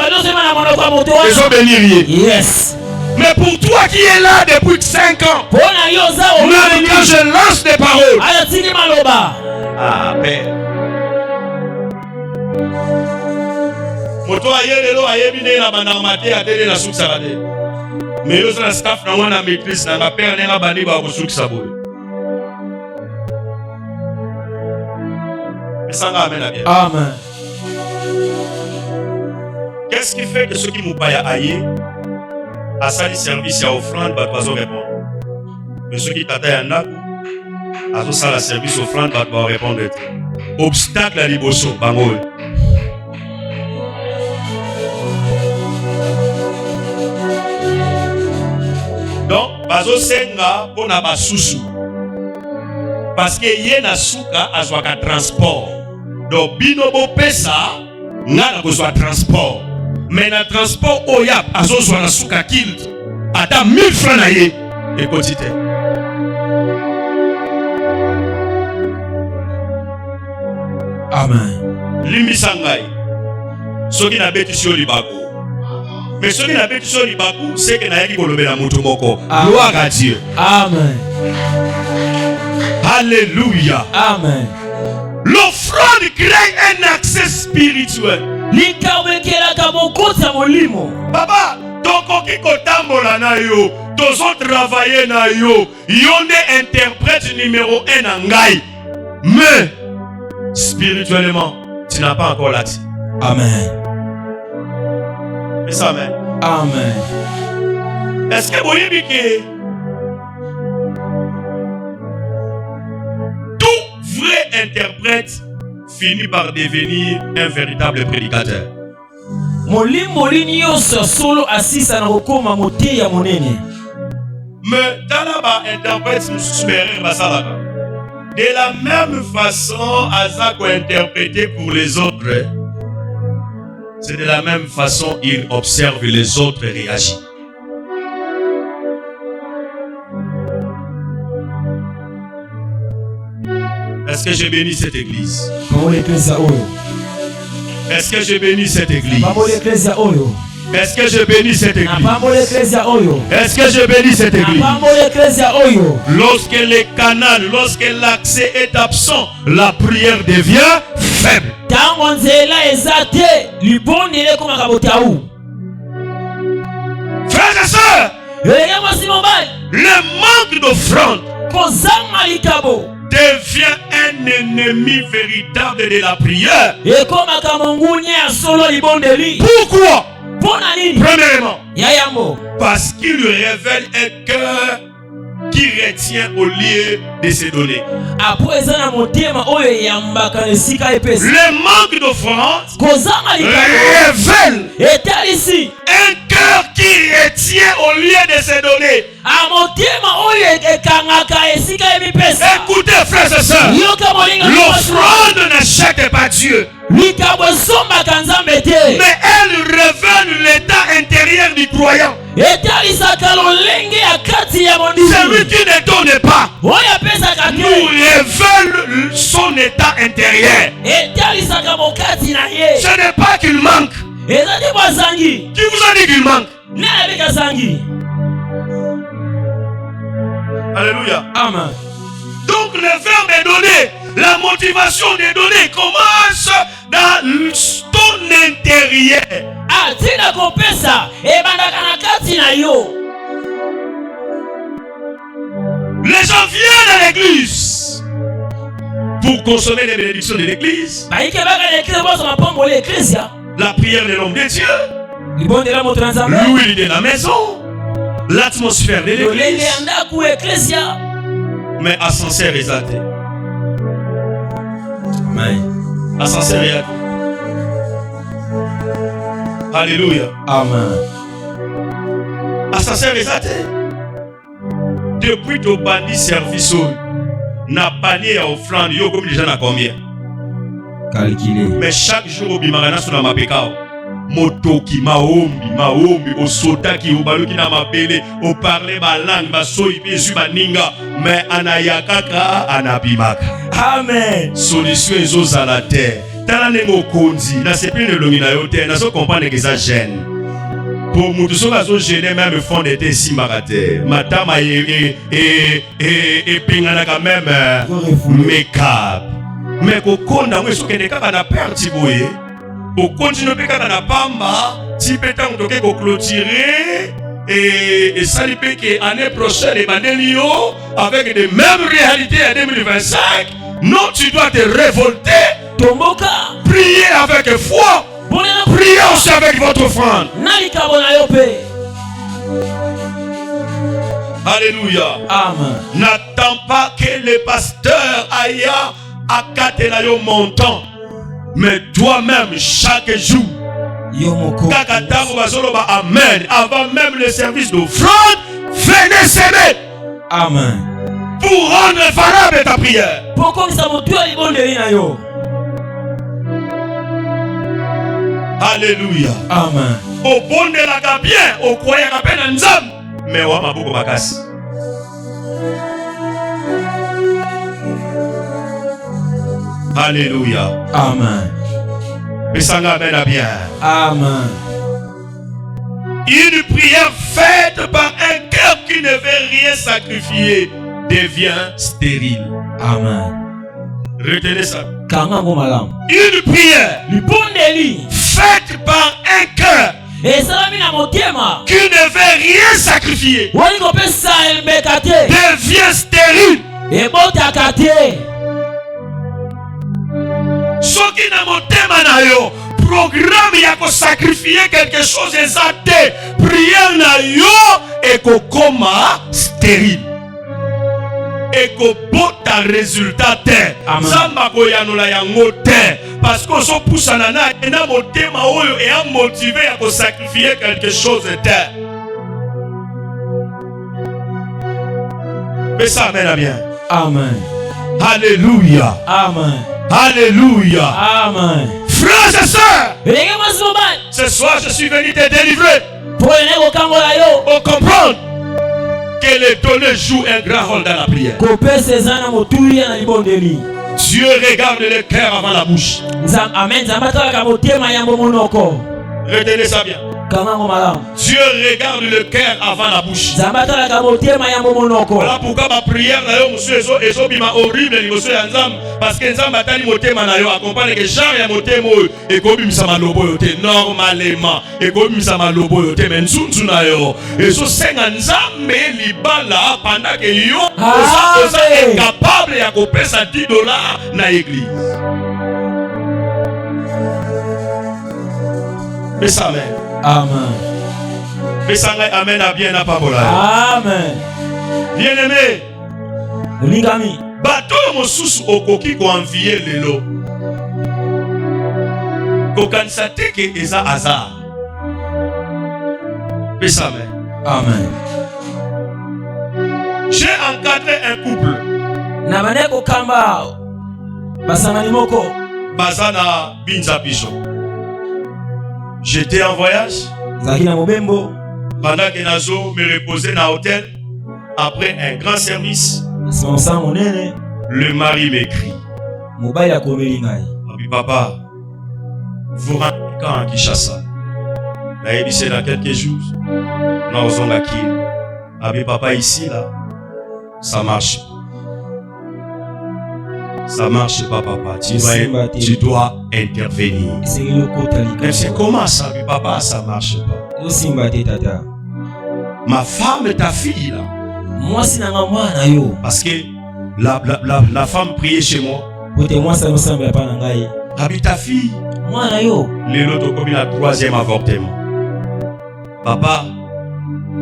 ils ont béni. Yes. Mais pour toi qui es là depuis 5 ans, même quand je lance des paroles, ah, Père. Moto ayelelo ayebine na banamate atele na suksarade. Mais yo na staff na wana maîtrise na ba père na bani ba ko suksaboy. Amen. Qu'est-ce qui fait que ceux qui m'oubaya aïe à ça du service à offrande ba pas répondre. Mais ceux qui t'attendent en naku à ça la service offrande ba pas répondre. Obstacle à liboso bango. Donc bazo senga pona basusu Parce que yé na suka azwaka transport. Donc bino bo pesa ngana ko soit transport. Mais na transport oyap azozwa na suka kilt. Ata 1000 francs na ye et quotité. Amen. Limisangai. Soki na beti sur libaku. Mais soki na beti sur libaku, c'est que na yaki kolobela mutu moko. Gloire à Dieu. Amen. Alléluia. Amen. L'offrande crée un accès spirituel. Papa, donc qui kotambola na yo, tozo travailler na yo, yonde interprète numéro 1 en ngai. Mais spirituellement, tu n'as pas encore l'accès. Amen. Et ça, amen. Amen. Est-ce que vous voyez que tout vrai interprète finit par devenir un véritable prédicateur? Mais dans la interprète de la même façon, Azako interprété pour les autres, c'est de la même façon il observe les autres réagir. Est-ce que j'ai béni cette église? Est-ce que j'ai béni cette église? Est-ce que je bénis cette église? Est-ce que je bénis cette église? Lorsque les canaux, lorsque l'accès est absent, la prière devient faible. Frères et sœurs, le manque d'offrande devient un ennemi véritable de la prière. Pourquoi? Premièrement, parce qu'il révèle un cœur qui retient au lieu de se donner. Le manque d'offrande révèle un cœur qui retient au lieu de se donner. Écoutez, frères et sœurs, l'offrande n'achète pas Dieu, mais elle révèle l'état intérieur du croyant. Celui qui ne donne pas nous révèle son état intérieur. Ce n'est pas qu'il manque. Qui vous a dit qu'il manque? Alléluia. Amen. Donc le verbe est donné. La motivation de donner commence dans ton intérieur. Les gens viennent à l'église pour consommer les bénédictions de l'église. La prière de l'homme de Dieu. L'huile de la maison. L'atmosphère de l'église. Mais ascenseur exalté. Amen. Ascenseur exalté. Alléluia. Amen. Ascenseur exalté. Depuis ton bandit service, n'a panier à offrande, yo comme les gens à combien? Calculé. Mais chaque jour au bimarana sur la mapekao. Motoki maombi au soda qui au balo qui na mapele au parler ma langue ma soyi bezu baninga mais anayakaka anabimaka. Amen. Solution ezo à la terre. Tala nengo konzi na sepi ne longi na yo terre na so comprendre que ça gêne. Pour mutu so ka so gêner même fond d'été si marate. Matama et pingana quand même make-up. Mais ko konda mwe so kene kaka na perte boye. Au continue à la pamba, si peut-être on doit clôturer et ça lui fait que l'année prochaine avec les mêmes réalités en 2025. Non, tu dois te révolter. Priez avec foi. Priez aussi avec votre offrande. Alléluia. Amen. N'attends pas que le pasteur aille à Katelayo montant. Mais toi-même, chaque jour, amen, avant même le service d'offrande, venez s'aimer. Amen. pour rendre valable ta prière. Alléluia. Amen. Au bon de la bien, au croyant à peine en zam, mais on m'a beaucoup bagas. Alléluia. Amen. Pesanga amen bien. Amen. Une prière faite par un cœur qui ne veut rien sacrifier devient stérile. Amen. Retenez ça. Une prière faite par un cœur qui ne veut rien sacrifier devient stérile. Ce qui n'a motema na yo programme ya ko sacrifier quelque chose exacté prière na yo et ko koma stérile et ko bota résultat te zamba ko yanola yango te parce que so poussana na ena motema oyo et a motivé ya ko sacrifier quelque chose te. Mais ça amène bien. Amen. Alléluia. Amen. Alléluia. Amen. Frères et sœurs, ce soir je suis venu te délivrer pour comprendre que les données jouent un grand rôle dans la prière. Dieu regarde le cœur avant la bouche. Retenez ça bien. Dieu regarde le cœur avant la bouche. Voilà pourquoi ma prière est horrible parce que Nzamba tali motema na yo accompagne que genre ya motema et comme misa malobo yo te normalement et comme misa malobo yo te mensunzu na yo et so senga Nzambe libala pendant que yo oza incapable ya kopesa $10 na église. Mais ça amen. Amen. Mais ça amen à bien à Pabola. Amen. Bien aimé. Mulingami. Bato mosusu okoki ko envier lelo. Ko kanisa te ke eza hasard. Mais ça amen. Amen. J'ai encadré un couple. Nabane ko kamba basangani moko bazana binza biso. J'étais en voyage. Pendant que Nazo me reposait dans l'hôtel, après un grand service, le mari m'écrit. Papa, vous rentrez quand à Kinshasa? C'est dans quelques jours. Nous avons acquis. Papa, ici, là, ça marche. Ça marche pas, papa. Tu dois intervenir. Mais c'est comment ça, papa, ça marche pas? Ma femme, ta fille, là. Parce que la femme priait chez moi. Ta fille. L'autre comme la troisième avortement. Papa,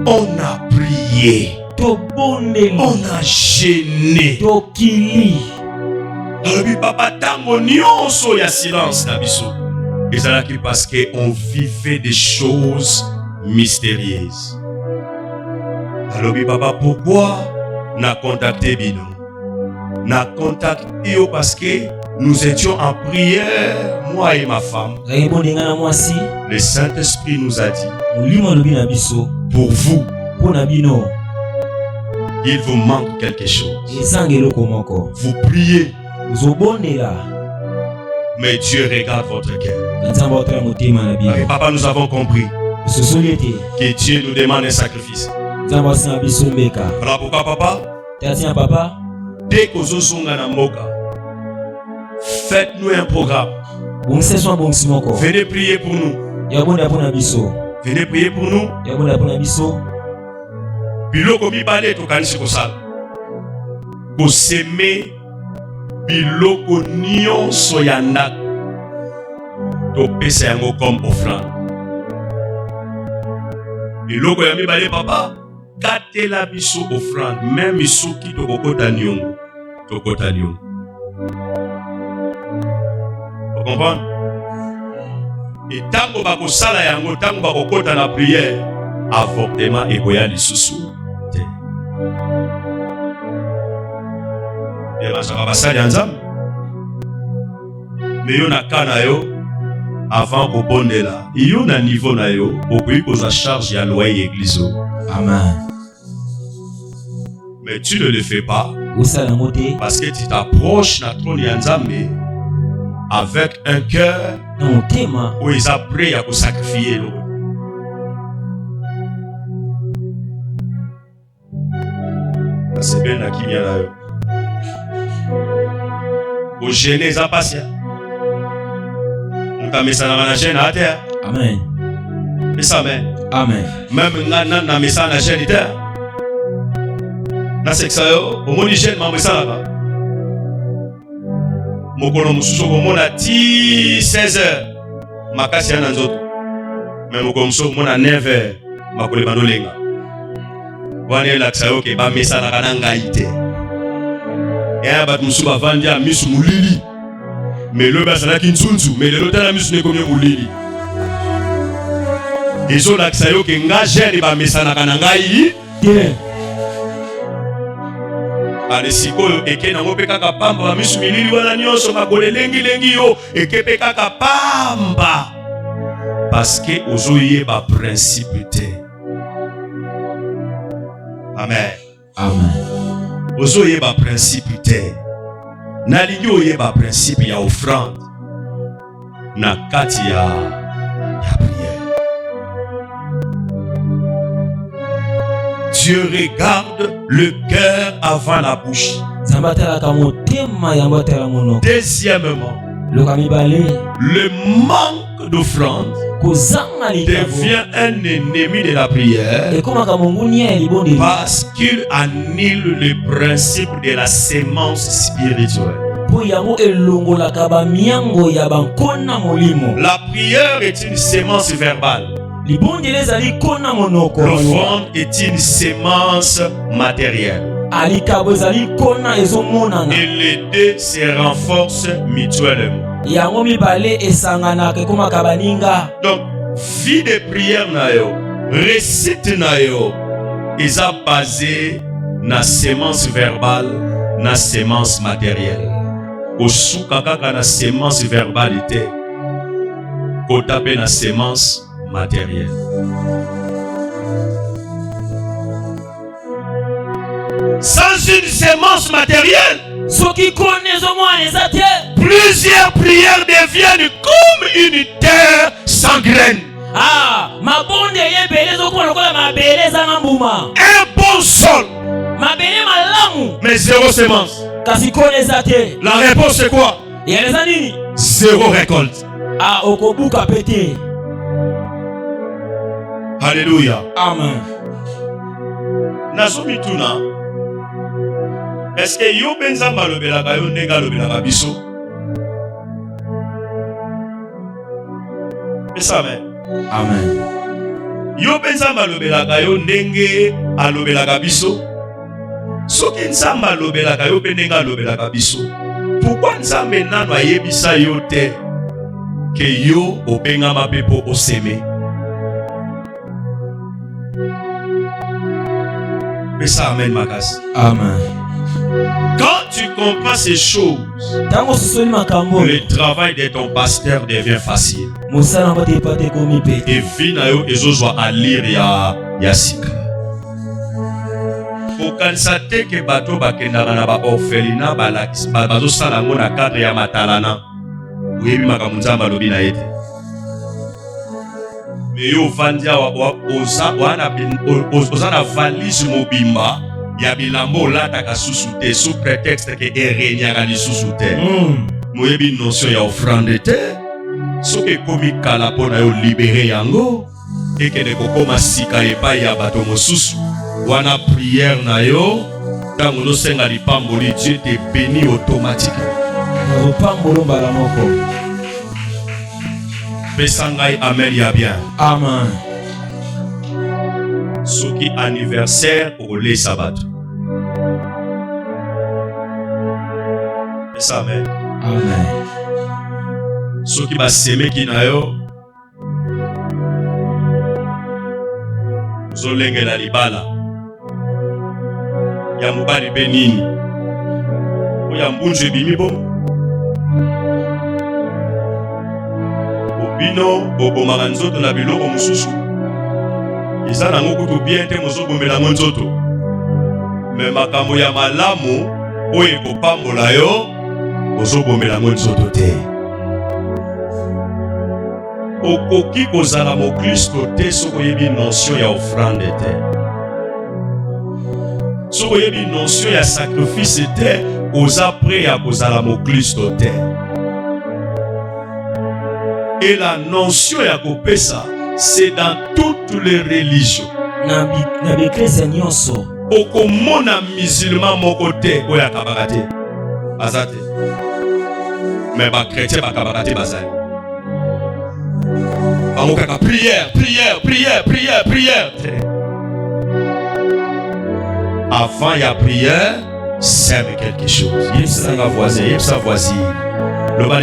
on a prié. On a gêné. Alors, papa, tango nyonso ya silence na biso. Et ça parce que on vivait des choses mystérieuses. Alors, papa, pourquoi n'a contacté Bino? N'a contacté parce que nous étions en prière, moi et ma femme. Le Saint-Esprit nous a dit, pour vous, il vous manque quelque chose. Vous priez. Mais Dieu regarde votre cœur. Papa, nous avons compris que Dieu nous demande un sacrifice. Voilà pourquoi, papa, dès que vous êtes faites-nous un programme. Venez prier pour nous. Venez prier pour nous. Biloko mibale tokanisi kosala. Koseme biloko nyonso ya ndako topesa yango comme offrande. Biloko ya mibale papa katela biso offrande même soki tokokota nyongo tokota nyongo. Vous comprenez? Et tango bakosala yango tango bakokota na prière avortement ekoya lisusu te. et bazaka basali ya Nzambe. Mais yo na kana yo avant kobondela, yo na niveau na yo okoki kozwa charge ya loyer église. Amen. Mais tu ne le fais pas parce que tu t'approches na trône ya Nzambe avec un cœur où ils sont prêts à sacrifier. C'est bien à qui vient là. Au gêner, ça passe. On t'a mis ça dans la chaîne à terre. Amen. Mais ça, amen. Amen. Même on a mis ça dans la chaîne à terre. Là, c'est que ça, au moins, les chaînes, mais ça là-bas. Mon colon, mon a 16 heures. Ma casse, il y a un autre. Mais mon colon, mon a 9 heures. Ma colon, mon lenga. Wane la tsayo ke ba mesa na kananga ite. Ya ba tumusu ba vandia misu mulili. Mais le ba sana kinsunzu, mais le lotala misu ne komye mulili. Ezo la tsayo ke nga jere ba mesa na kananga ite. Ale sikoyo eke na ngope kaka pamba ba misu milili wana nyonso makole lengi yo eke pe kaka pamba. Parce que ozoye ba principe te. Amen. Amen. Ozoye ba principe te. Nalingi oyeba principe ya offrande. Na kati ya prière. Dieu regarde le cœur avant la bouche. Deuxièmement, le manque d'offrande devient un ennemi de la prière parce qu'il annule le principe de la sémence spirituelle. La prière est une sémence verbale. L'offrande est une sémence matérielle. Et les deux se renforcent mutuellement. Donc, vie de prière na yo, récite na yo, ils ont basé na sémence verbale, na sémence matérielle. Au soukaka na sémence verbalité, au tapé na sémence matérielle. Sans une sémence matérielle, plusieurs prières deviennent comme une terre sans graines. Un bon sol, mais zéro sémence. La réponse c'est quoi? Zéro récolte. Alléluia. Amen. Nazomituna. Est-ce que yo benzamba lobelaka yo ndenga lobelaka biso? Amen. Amen. Yo benzamba lobelaka yo ndenge alobelaka biso. Soki nzamba lobelaka yo ndenga lobelaka biso. Pourquoi nzambe nano ayebisa yo te ke yo obengama pepo oseme? Amen, Makas. Amen. Quand tu comprends ces choses, le travail de ton pasteur devient facile. Et vinayo ezozwa à lire ya sika. Pour kansate ke bato bakendaka na ba orphelinat balakisi bazo sala ngo na cadre ya matalana. Oyebi makambo nzamba lobi na ete. Mais yo vandia oza na valise mobimba ya bilambo lataka susu te sous prétexte ke erenyaka lisusu te. Moyebi notion ya offrande te. Soki ekomi kala mpona yo libere yango ekende kokoma sika epai ya bato mosusu wana prière na yo ntango ozosenga lipamboli Dieu te béni automatiquement. Pesangai amen ya bien. Amen. Soki anniversaire au les sabbat. Amen. Amen. Soki ba seme ki na yo zolengela libala ya mobali pe nini oya mbunzu ebimi bo obino bobomaka nzoto na biloko mosusu eza nango kutu bien te mozobomelango nzoto me makambo ya malamu oyo ekopambola yo ozobomelango nzoto te. Okoki kozala mokristo te soki oyebi notion ya offrande te, soki oyebi notion ya sacrifice te, oza prêt ya kozala mokristo te. Et la notion ya kopesa, c'est dans toutes les religions. Na beklese nyonso okomona musulman moko te oyo akabaka te aza te, mais bakretien bakabaka te bazali bango kaka prière te. Avant ya prière, sème quelque chose. Yebisa voisine.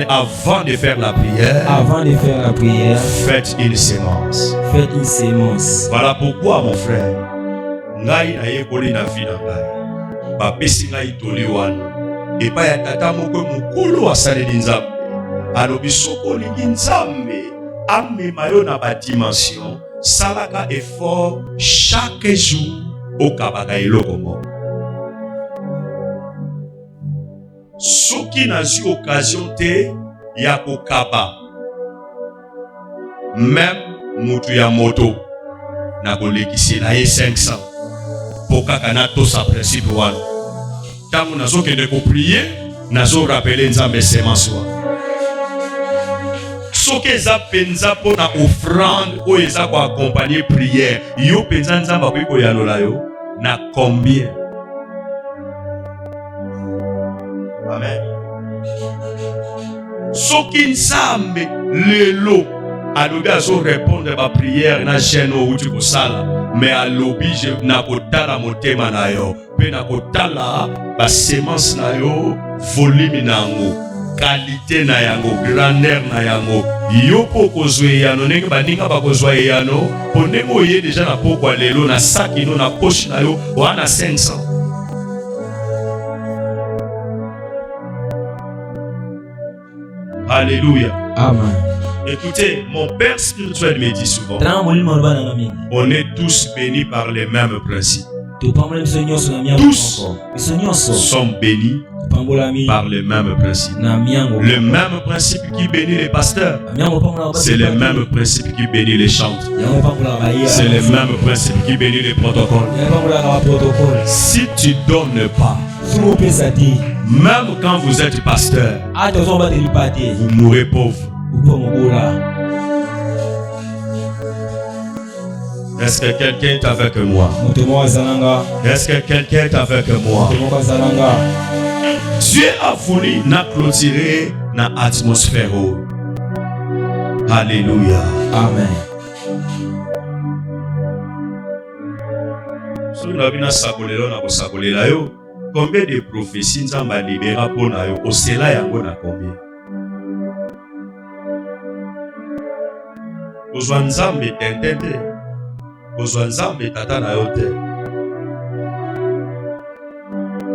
Avant de faire la prière, faites une sémence. Voilà pourquoi, mon frère, ngai na yekoli na vie na ngai bapesi ngai toli wana epai ya tata moko mokolo asaleli nzambe alobi soki olingi nzambe amema yo na badimension, salaka effort chaque jour okabaka eloko moko. Soki nazwi occasion te ya kokaba même mutu ya moto na kolekisela ye 500 po kaka na tosa principe wana. Ntango nazokende koprie nazorapele nzambe semence wana. Soki eza penza mpo na offrande oyo eza koakompagne prière, yo penza nzambe akoki koyanola yo na combien? Amen. Soki nzambe lelo alobi azorépondre ba prière na chaîne outi kosala, mais alobi na kotala motema na yo mpe na kotala ba semence na yo, volume na yango, qualité na yango, grandeur na yango. Yo po kozwa eyano ndenge baninga bakozwa eyano po ndenge oye deja na pokwa lelo na saki no na poche na yo wana 500. Alléluia. Amen. Écoutez, mon père spirituel me dit souvent, on est tous bénis par les mêmes principes. Tous sont bénis par les mêmes principes. Le même principe qui bénit les pasteurs, c'est le même principe qui bénit les chantres. C'est le même principe qui bénit les protocoles. Si tu donnes pas, même quand vous êtes pasteur, vous mourrez pauvre. Est-ce que quelqu'un est avec moi? Est-ce que quelqu'un est avec moi? Dieu a voulu nous clôturer dans l'atmosphère. Alléluia. Amen. Combien de prophéties nous avons libérées pour nous? Au cela, il y a combien? Kozwa nzambe tentete, kozwa nzambe tata na yo te.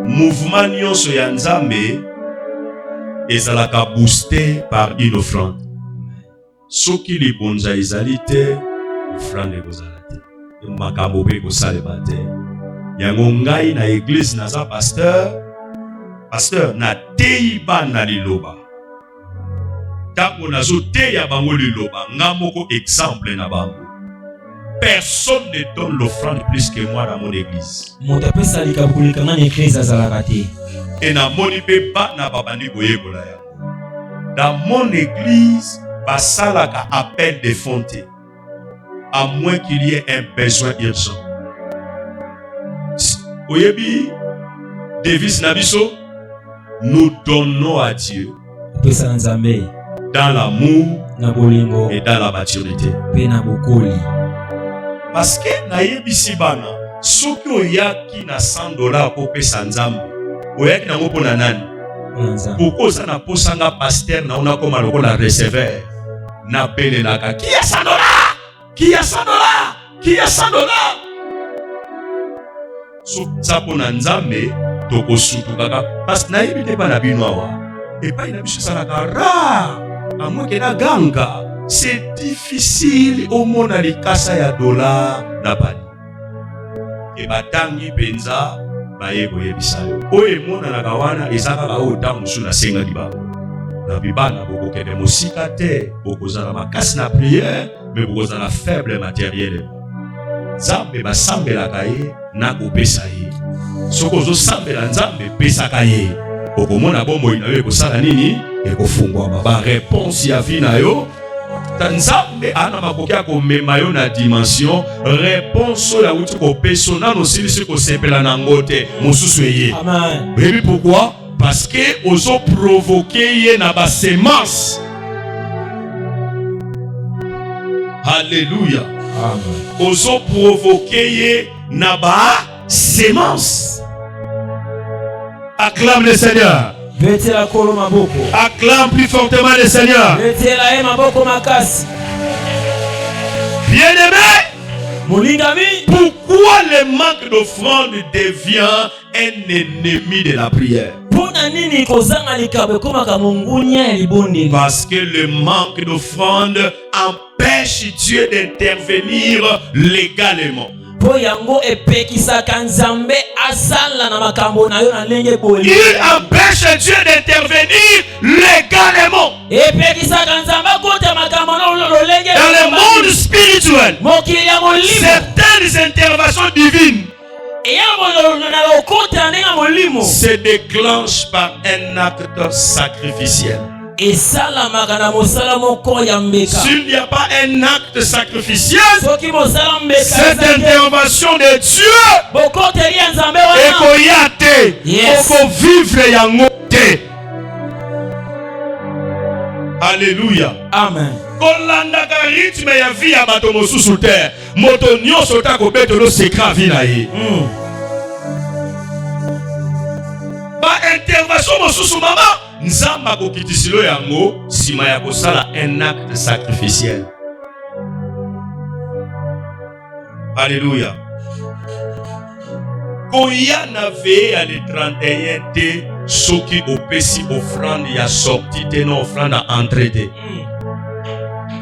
Mouvement nyonso ya nzambe ezalaka boosté par une offrande. Soki libonza ezali te, offrande ekozala te. Makambo pe kosalema te. Yango ngai na église naza pasteur na teyi bana liloba. Tango nazo teya bango liloba, nga moko exemple na bango. Personne ne donne l'offrande plus que moi dans mon église. Et na moni pe bana babandi koyekola yango. Dans mon église, basalaka appel de fonds, à moins qu'il y ait un besoin urgent. Oyebi, devise nabiso, nous donnons à Dieu dans l'amour et dans la maturité. Parce que nayebi si bana, soki oyaki na $100 pour pesa nzambe, oyaki na ngopo na nani? Pourquoi ça n'a pas sanga pasteur na ona koma lokola receveur na pele naka qui a $100? Qui a $100? Qui a $100? So ça pour nzambe toko sutu kaka parce que nayebi te pa na bino awa epai na biso esalaka rare à moins que na ganga c'est difficile omona likasa ya dollar na bani e batangi penza baye koyebisa yo oyo emonanaka wana eza kaka oyo ntango mosusu nasengaki bango na bibana bokokende mosika te bokozala makasi na priere me bokozala faible matériel nzambe basambelaka ye na kopesa ye soki ozosambela nzambe pesaka ye okomona bomoi na yo ekosala nini ekofungwama bareponse ya vi na yo nzambe ana makoki ya komema yo na dimension réponse oyo awuti kopesa nano osilisi kosepela nango te mosusu eye oyebi pourquoi parce que ozoprovoke ye na basemence. Alléluia. Ozoprovoke ye na basemence. Acclame le Seigneur. Acclame plus fortement le Seigneur. Bien-aimé, pourquoi le manque d'offrande devient un ennemi de la prière? Parce que le manque d'offrande empêche Dieu d'intervenir légalement. Il empêche Dieu d'intervenir légalement. Dans le monde spirituel, certaines interventions divines se déclenchent par un acte sacrificiel. S'il n'y a pas un acte sacrificiel, cette intervention de Dieu est Alléluia. Amen. Kolanda ka rythme ya vie ya bato mosusu terre. Moto nyonso ta ko betelo secret vie na ye. Ba intervention mosusu mama nzamba ko kitisilo yango sima ya kosala un acte sacrificiel. Alléluia. Koya na veille à le 31 te soki opesi offrande ya sorti te non offrande à entrée te.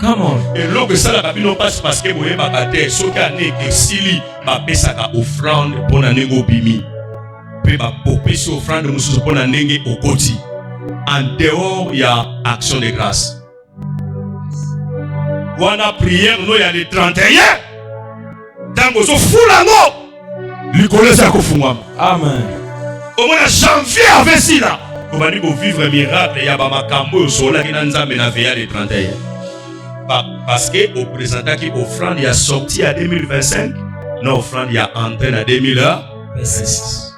Come on. Et l'autre ça la babino passe parce que boye bakate soki ane exili ba pesaka offrande pona nengo bimi. Pe ba popesi offrande mususu pona nenge okoti. En dehors il y a action de grâce. Wana prière no ya le 31. Tango so fulango. Likolo sa kofungwa. Amen. Au mois de janvier avec cela, on va vivre un miracle. Il y a ba makambo yo sola ki na nzambe na veille le 31. Parce que au présentant qui offrande il a sorti à 2025, non offrande il a entré en 2026.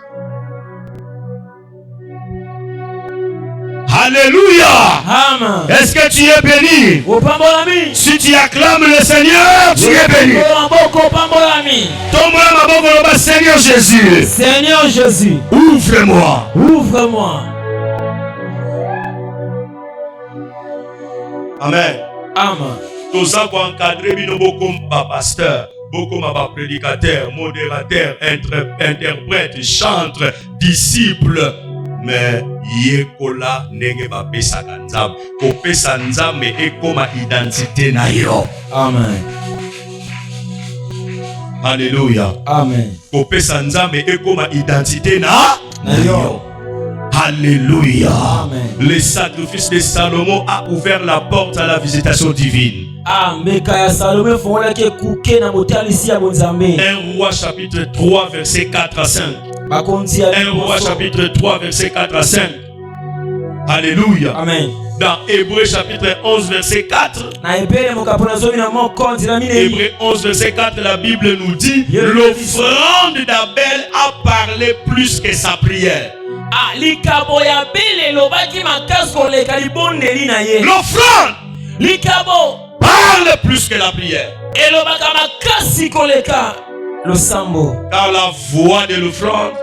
Alléluia. Amen. Est-ce que tu es béni? Si tu acclames le Seigneur, tu es béni. Tombe-la ma bonne, Seigneur Jésus. Seigneur Jésus. Ouvre-moi. Ouvre-moi. Amen. Amen. Tous ça pour encadrer beaucoup ma pasteur, beaucoup ma prédicateur, modérateur, interprète, chanteur, disciple. Mais yekola nenge ba pesa kanzam ko pesa nzambe ekoma identité na yo. Amen. Alléluia. Amen. Ko pesa nzambe ekoma identité na yo. Alléluia. Amen. Le sacrifice de Salomon a ouvert la porte à la visitation divine. Un roi chapitre 3 verset 4 à 5. Un roi chapitre 3 verset 4 à 5. Alléluia. Amen. Dans Hébreu chapitre 11 verset 4. Hébreu 11 verset 4, la Bible nous dit l'offrande d'Abel a parlé plus que sa prière. L'offrande parle plus que la prière. Car la voix de l'offrande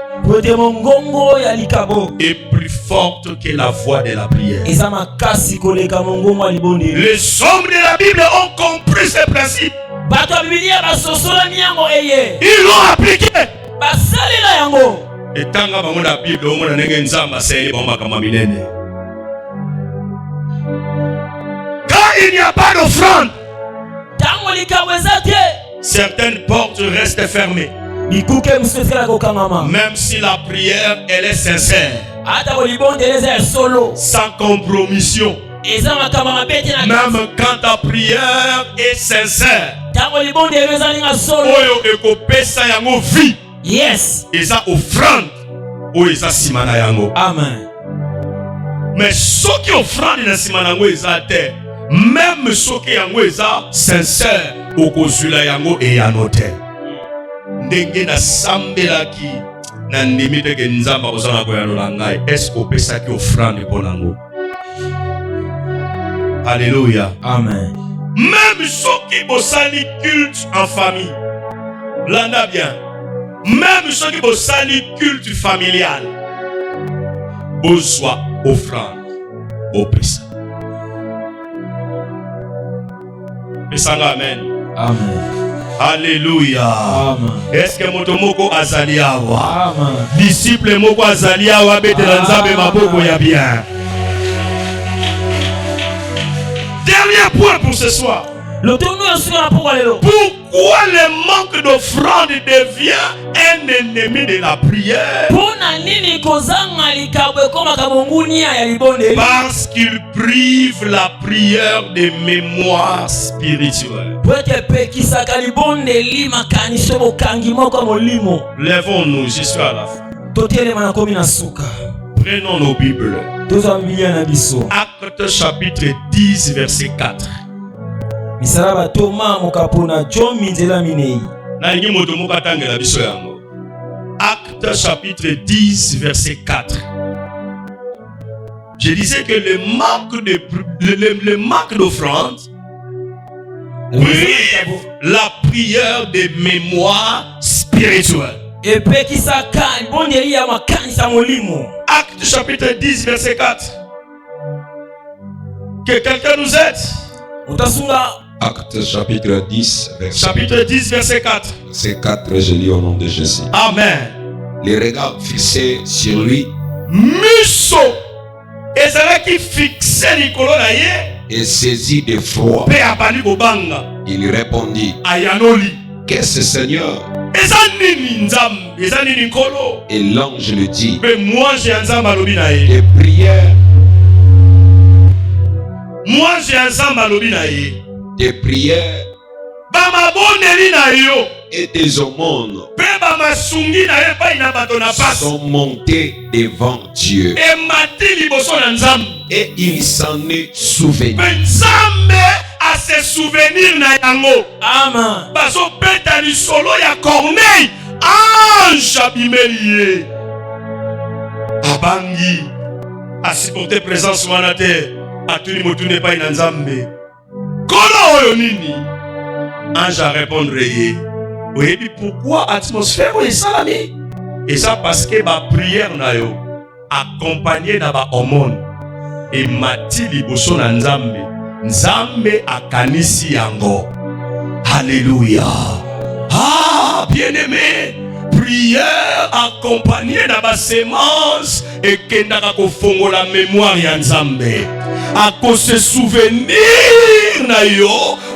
est plus forte que la voix de la prière. Les hommes de la Bible ont compris ce principe. Ils l'ont appliqué. Et tant que la Bible, on a une zamba, c'est bon, quand il n'y a pas d'offrande, certaines portes restent fermées. Même si la prière elle est sincère, sans compromission. Même quand ta prière est sincère, yes, et ça offrande, ou ça simana yango. Amen. Mais ce qui offrande na simana yango eza te, même ce qui yango eza sincère, au kozula yango et yanote. Ndenge na sambelaki na ndimite ke nzamba kozana ko yanola ngai, est-ce que pesa ki offrande pour nango? Alléluia. Amen. Même ceux qui bossani culte en famille, l'anda bien. Même ceux qui bossani culte familial, besoin offrande au pesa. Pesanga amen. Amen. Alléluia. Amen. Est-ce que motomoko azali awa? Amen. Disciple moko azali awa betela nzambe maboko ya bien. Dernier point pour ce soir. Pourquoi le manque d'offrande devient un ennemi de la prière? Parce qu'il prive la prière de mémoire spirituelle. Lèvons-nous jusqu'à la fin. Prenons nos Bibles. Actes chapitre 10 verset 4. Actes chapitre 10 verset 4. Je disais que le manque d'offrande prive la prière de mémoire spirituelle. Actes chapitre 10 verset 4. Que quelqu'un nous aide. Actes chapitre 10 verset 4. Verset 4, je lis au nom de Jésus. Amen. Les regards fixés sur lui. Muso. Ezalaki fixé Nicolas naye. Et saisi d'effroi, il répondit: Ayanoli. Qu'est-ce, Seigneur? Et l'ange le dit: Des prières. Des prières et des aumônes sont montées devant Dieu. Et il s'en est souvenu. À se souvenir na yango. Amen. Baso beta ni solo ya Corneille. Ange abimelie. Abangi. Asipote présence manate. Atuni motune pa ina nzambe. Kola oyo nini? Ange a répondre ye. Oui, pourquoi atmosphère est salami? Et ça parce que ma prière na yo accompagné na ba hormone. Et mati liboso na nzambe. Nzambe akanisi yango. Alléluia. Ah, bien-aimé, prière accompagnée de ma sémence et kendaka kofongo la mémoire ya Nzambe. À cause de souvenir na yo,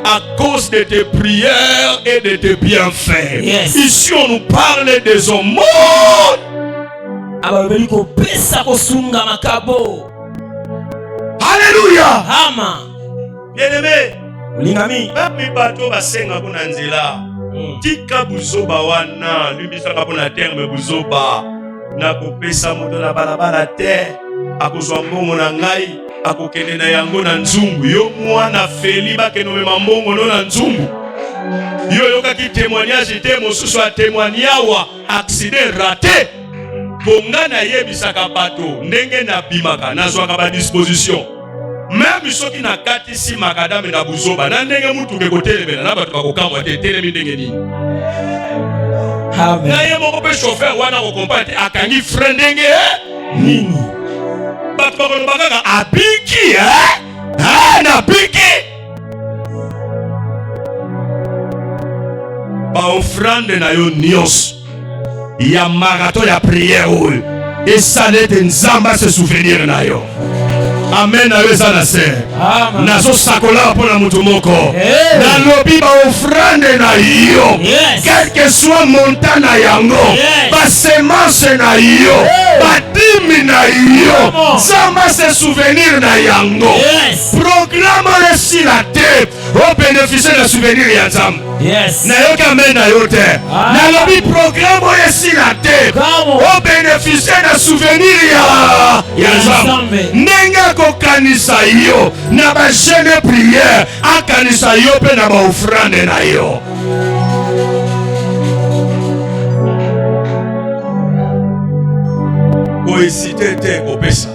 à cause de tes prières et de tes bienfaits. Yes. Ici on nous parle des aumônes. Alléluia. Amen. Bien-aimé, Lingami. même bateau basenga kuna nzela. Tika buzoba wana, lumbisaka pona terme buzoba. Na kopesa moto na balabala te, akozwa mbongo na ngai, akokende na yango na nzungu. Yo mwana feli bakeno mema mbongo no na nzungu. Yo yokaki témoignage te mosusu a témoigner wa accident raté. Bonga na yebisaka bato, ndenge na bimaka, nazwaka ba disposition. Même ceux qui n'ont qu'à ici makadam na buzoba na ndenge mutu ke kotelemela na bato bakokangwa te telemi ndenge nini. Amen. Na ye moko pe chauffeur wana ko compate akangi frein ndenge Nini. bato bakolobaka kaka abiki na biki. Ba offrande na yo nyonso il y a marathon ya prière et ça l'est nzamba se souvenir na yo. Amen. Nazo sakola pona mutu moko na lobi ba offrande na yo, quel que soit montant na yango, ba semence na yo, ba dimi na yo, zamba se souvenir na yango. Programme le si la tête au bénéficier de souvenir ya nzamba. Na yo kamen na yo te na lobi programme le si la tête au bénéficier de souvenir ya nzamba. Nenga kokanisa yo na ba jeune prière akanisa yo pe na ba offrande na yo. Ko hésiter te ko pesa.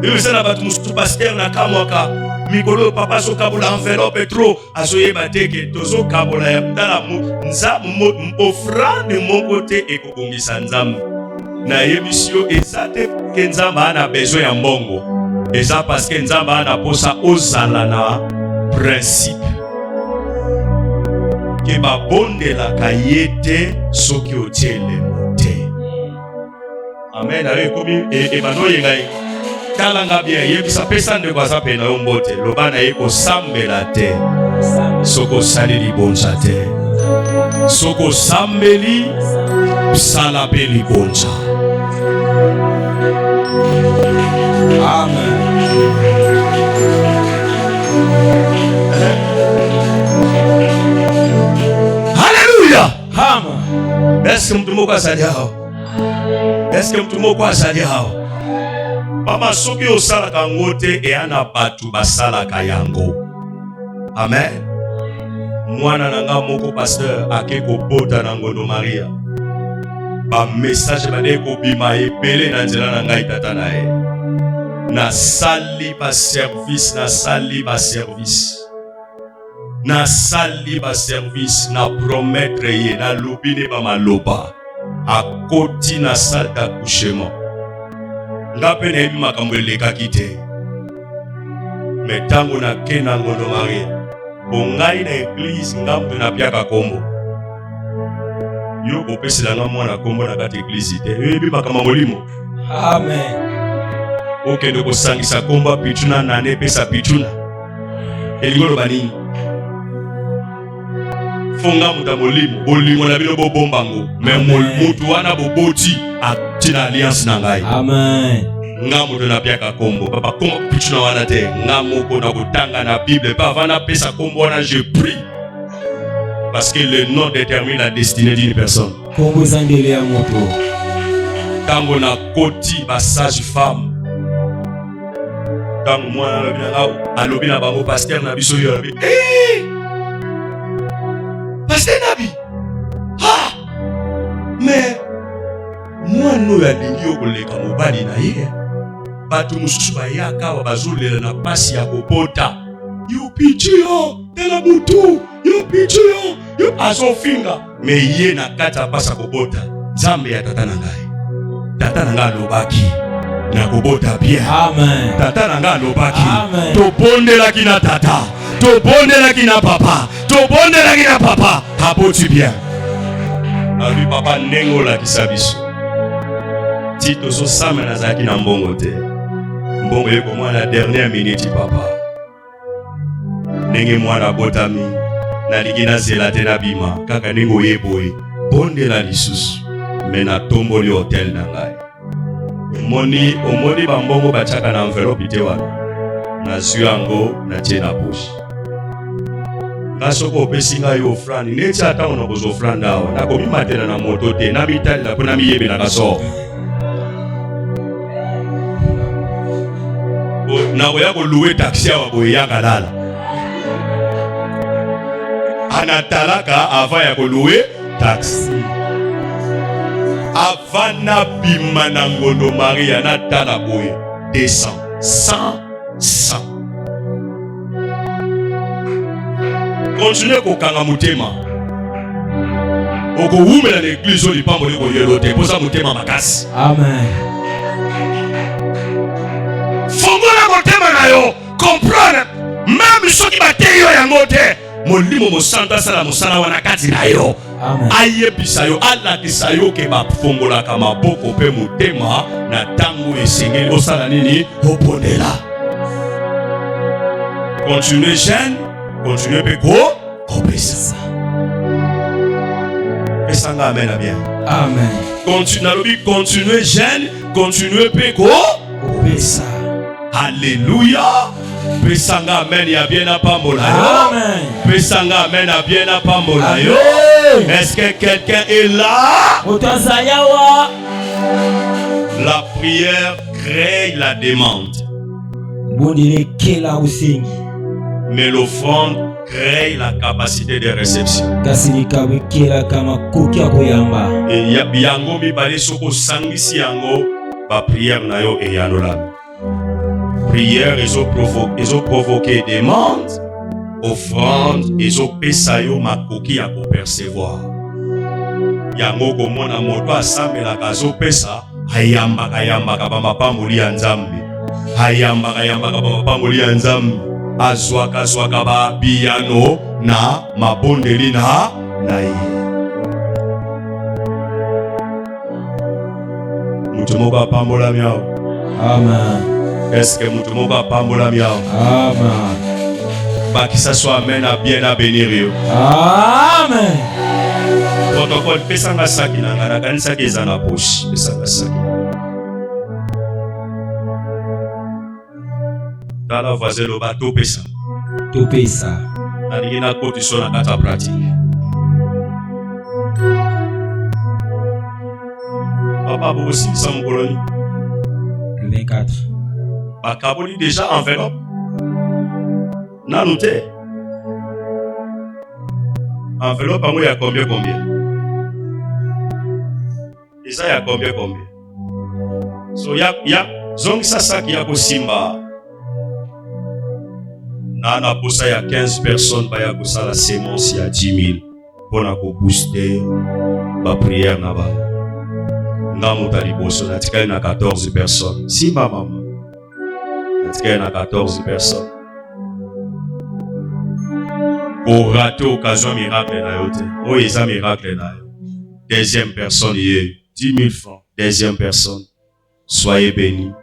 Yo sala ba musu pasteur na kamwaka mikolo papa so kabola enveloppe trop azoye bateke tozo kabola ya mtala nzamu offrande mon côté et kokongisa nzamu. Na yemisio ezate ke nzamba ana besoin ya mbongo eza parce que nzamba ana posa ozala na principe ke babondelaka ye te soki otiele te. Amen. Ayo komi ebano yengai talanga bien yebisa pesa ndeko aza pena yo mbote loba na ye kosambela te soko sali libonza te soko sambeli sala pe libonza. Amen. Alléluia. Amen. Est-ce que mtu moko asali hao? Est-ce que mtu moko asali hao? Mama soki osalaka ngote e ana batu basalaka yango. Amen. Mwana nanga moko pasteur ake kobota na ngono Maria. Ba message bade ko bima ebele na nzela na ngai tata na ye. Na sali ba service na promettre ye na lobine ba maloba akoti na salle d'accouchement. Ngape na ebi makambo elekaki te. Metango na kena ngono Maria bongai na église ngambo na piaka kombo yo kopesela nga mwana kombo na kati église te yo ebi makambo molimo. Amen. Okende kosangisa kombo pichuna na ne pesa pichuna eligolo banini fonga muta molimo bolingo na bino bobombango mais mutu wana boboti atina alliance na ngai. Amen. Nga mutu na piaka kombo papa kombo pichuna wana te nga moko na kotanga na Bible pa vana pesa kombo wana je prie parce que le nom détermine la destinée d'une personne. Kombo zangele ya moto tango na koti ba sage femme tango mwana alobi na bango pasteur na biso yo alobi pasteur nabi mais mwana oyo alingi okoleka mobali na ye bato mosusu bayaka wa bazolela na pasi ya kobota yo pichu yo tela mutu yo pichu yo azofinga me ye na kati ya pasi ya kobota nzambe ya tata na ngai alobaki na kobota bien. Amen. Tata na ngai alobaki tobondelaki na tata tobondelaki na papa aboti bien abi papa ndenge olakisa biso ti tozosama nazalaki na mbongo te mbongo yeko mwana dernière minute papa ndenge mwana botami nalingi nazela te na bima kaka ndenge oyeboye bondela lisusu me natomboli hotel na ngai omoni bambongo batiaka na enveloppe te wana nazwi yango natie na poche nga soko opesi ngai ofrande neti atango na kozwa ofrande awa nakomimatela na moto te namitalela mpo namiyebelaka soro nakoya koluwe taxi awa boye yaka lala anatalaka avant ya koluwe taxi avant nabima na ngondo Maria natala boye 200 100 continue kokanga mutema okowumela na église oyo lipamboli koyelo te posa mutema makasi. Amen. Fongola motema na yo comprendre même soki bateyo yango te molimo mosanta sala mosala wana kati na yo. Ayebisa yo alakisa yo ke bafongolaka maboko pe motema na tango esengeli osala nini oponela. Continuez jeune, continuez pe kopesa. Pesanga amen à bien. Amen. Continuez jeune, continuez pe kopesa. Alléluia. Pesanga amen ya bien à pambola yo. Amen. Pesanga amen à bien à pambola yo. Est-ce que quelqu'un est là? La prière crée la demande. Mais l'offrande crée la capacité de réception. Et yango mibale soko sangisi yango ba prière na yo e yanola. Prière ils ont provoqué demande, offrande ils ont pesa yo makoki ya ko percevoir. Yango komona moto asambela kazo pesa hayamba ba mapamboli ya Nzambe. Hayamba ba mapamboli ya Nzambe. Azwaka ba piano na mabondeli na ye. Mutu moko apambola miao. Amen. Est-ce que mutu moko apambola miao? Amen. Bakisa soit amen à bien à bénir yo. Amen. Protocole pesanga saki na ngana kanisa ke zana poche pesanga saki. Tala voisin le bateau pesa. To pesa. Nani na koti so na kata pratique. Papa vous aussi sans colonie. Le 24. Bakaboli déjà enveloppe. Nanoute. Enveloppe il y a combien? Et ça il y a combien? So ya zong sasa qui a simba. Nana posa ya 15 personnes ba ya kosala sémence ya 10 000 pour na ko booster ba prière na ba. Ngamu tali boso na tikali na 14 personnes. Si maman. Na tikali na 14 personnes. Pour rater occasion miracle na yo te. O eza miracle na yo. Deuxième personne yé 10 000 francs. Deuxième personne. Soyez bénis.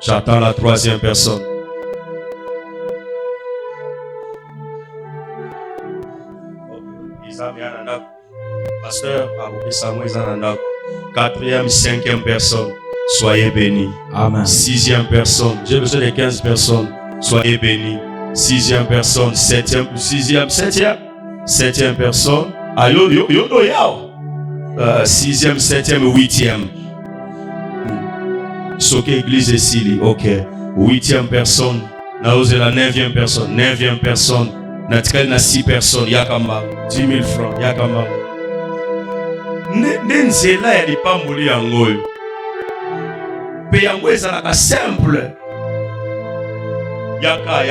J'attends la troisième personne. Pasteur, quatrième, cinquième personne, soyez bénis. Amen. Sixième personne, j'ai besoin de 15 personnes, soyez bénis. Sixième personne, septième personne. Sixième, septième, huitième. Soke église ici, ok. Huitième personne, la neuvième personne. Natikali na 6 personnes, yakamba 10 000 francs, yakamba. Nenzela ya lipamboli yango. Pe yango ezalaka simple. Yaka.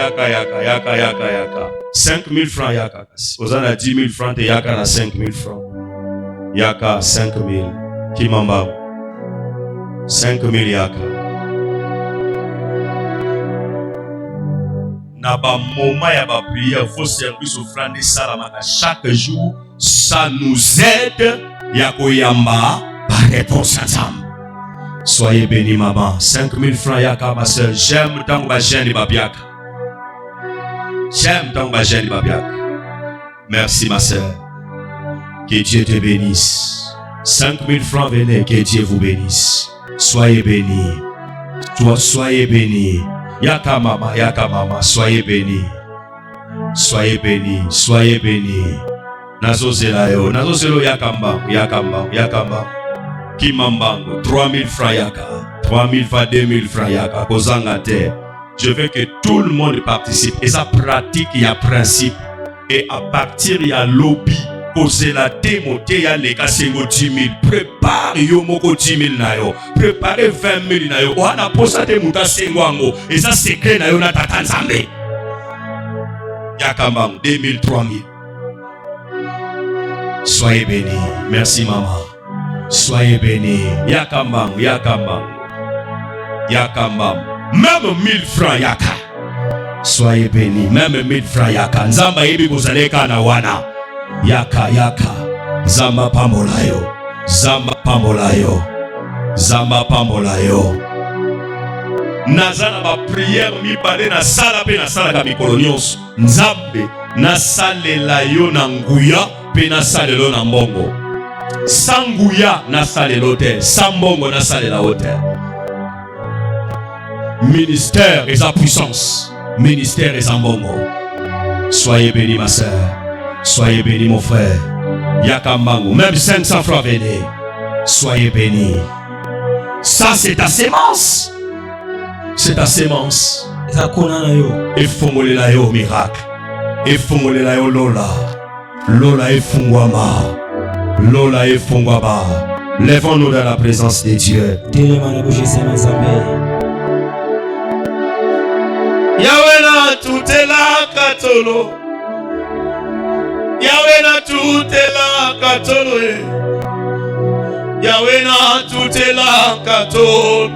5 000 francs yaka. Ozana 10 000 francs te yaka na 5 000 francs. Yaka 5 000. Kimamba. 5 000 yaka. Na ba moment ya ba prière, vos services offrande salamaka chaque jour, ça nous aide ya koyamba par réponse ensemble. Soyez bénis maman. 5 000 francs yaka ma soeur. J'aime tant ba jeune babiaka. Merci ma soeur. Que Dieu te bénisse. 5 000 francs venez, que Dieu vous bénisse. Soyez bénis. Soyez bénis. Yaka mama, soyez bénis. Nazozelo yakamba. Kimambango, 3 000 francs yaka. 3 000 fois 2 000 francs yaka. Kozanga te. Je veux que tout le monde participe. Et ça pratique, il y a principe. Et à partir, il y a lobby. Poser la démontée, il y a les kassengo 10 000. Prépare yo moko 10 000 na yo. Préparez 20 000 na yo. Oana posa te muta sengo. Et ça secret na yo na tata nzambe. Yakambang 2 000, 3 000. Soyez bénis. Merci maman. Soyez bénis. Yakambang. Même 1000 francs yaka. Soyez bénis. Même Midfra Yaka. Nzamba ibi buzaleka na wana. Yaka yaka. Zamba pambolayo. Zamba pambolayo. Zamba pambolayo. Nazana ba prière mi pade na sala pe na sala ka mikolo nyonso. Nzambe na salela yo na nguya pe na salelo na mbongo. Sanguya na salelo te. Sambongo na salela ote. Ministère et sa puissance. Ministère et sa mbongo. Soyez bénis ma sœur. Soyez bénis mon frère. Yakambango. Même 500 francs venez. Soyez bénis. Ça c'est ta sémence. C'est ta sémence. Et fongolela yo miracle. Et fongolela yo lola. Lola et fungwama. Lola et fungwaba. Lèvons-nous dans la présence de Dieu. Yahweh na tutela katolo. Yahweh na tutela katolo. Yahweh na tutela katolo.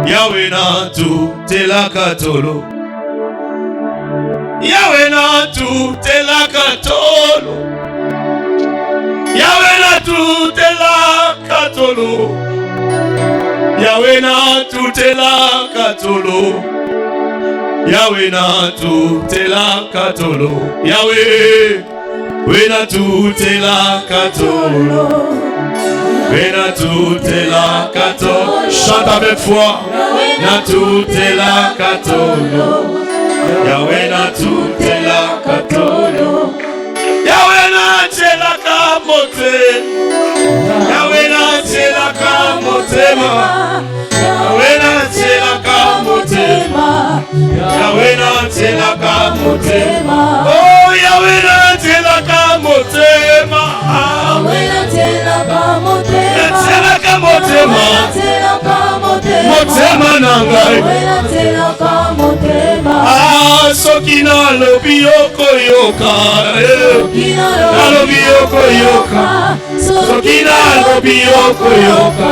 Yahweh na tutela katolo. Yahweh na tutela katolo. Yahweh na tutela katolo. Yahweh na tutela katolo. Yahweh na tutela katolo. Yahweh, we na tutela katolo. We na tutela katolo. Chante avec foi. Na tutela katolo. Yahweh na tutela katolo. Yahweh na tutela kamote. Yahweh na tutela kamotema. Yahweh na tutela kamotema. Yahweh na tutela kamotema. Oh Yahweh na tutela kamotema. Yahweh na tutela kamotema. Tutela kamotema. Motema nangai. Yahweh na tutela kamotema. Ah soki na lobi yoko yoka. Lobi yoko yoka. Soki na lobi yoko yoka.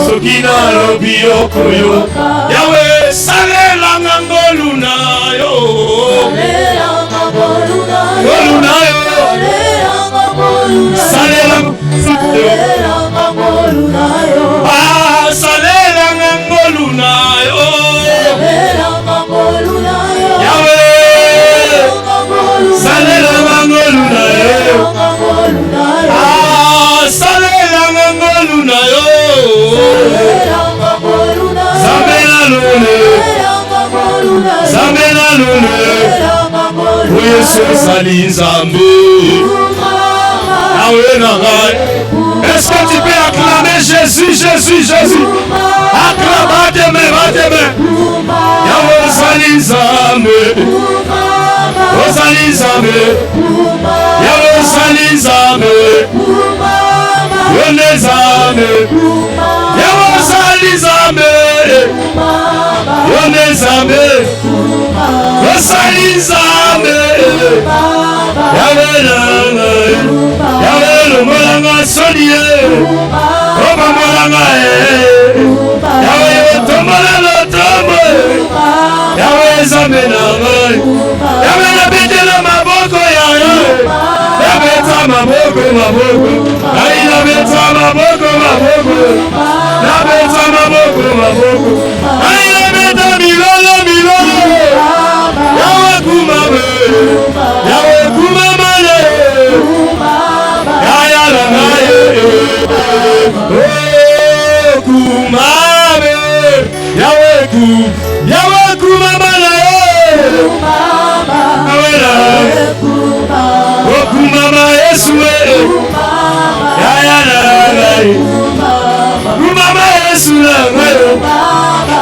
Soki na lobi yoko yoka. Yahweh salela ngangolu na yo. Salela ngangolu na yo. Salela ngangolu na yo. Ah salela ngangolu na yo. Salela ngangolu na yo. Yahweh salela ngangolu na yo. Ah salela ngangolu na yo. Zamela lune. Zamela lune. Yesu sali nzambe. Est-ce que tu peux acclamer Jésus, Jésus, Jésus? Acclame, va tes mains. Yahweh sali nzambe. Sali nzambe. Yahweh sali nzambe. Yone nzambe. Yahweh sali nzambe. Yone nzambe. Sali nzambe. Yahweh nangai. Yahweh lomolanga solie. Oba molanga Yahweh tombola lotombo. Yahweh nzambe nangai. Yahweh nabetela maboko yayo. Nabeta maboko. Ai nabeta maboko. Nabeta maboko. Ai nabeta milolo. Yahweh kumame. Yahweh kumamale. Yaya naye. Oh kumame. Yahweh kumamale. Oh kumama Yesu. Yaya naye. Kumama Yesu naye.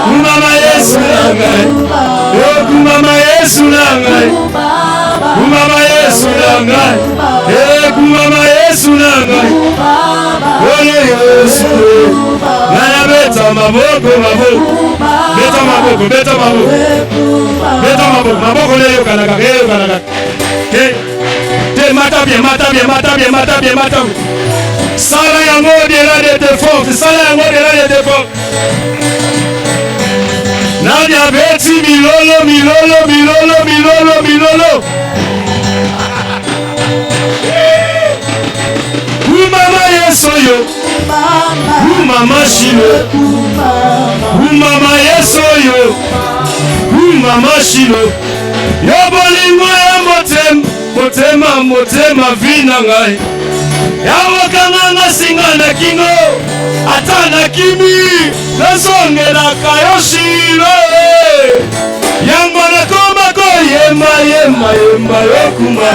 Kumama Yesu naye. Oh kumama Yesu naye. Kumama Yesu naye. Eh kumama Yesu naye. Oh Yesu. Nana beta maboko. Beta maboko. Maboko leo kanaka. Te mata bien. Sala yango au-delà de tes forces. Sala yango au-delà de tes forces. Nadia Babeti milolo, milolo, milolo, milolo, milolo. Mama yesoyo, mama shilo, mama yesoyo, mama shilo. Yobolingo ya motema, motema vina ngai. Yawakanga nga singa na kingo, ata na kimi, nazongela kayoshilo. Yango nakoma ko yemba yokuma.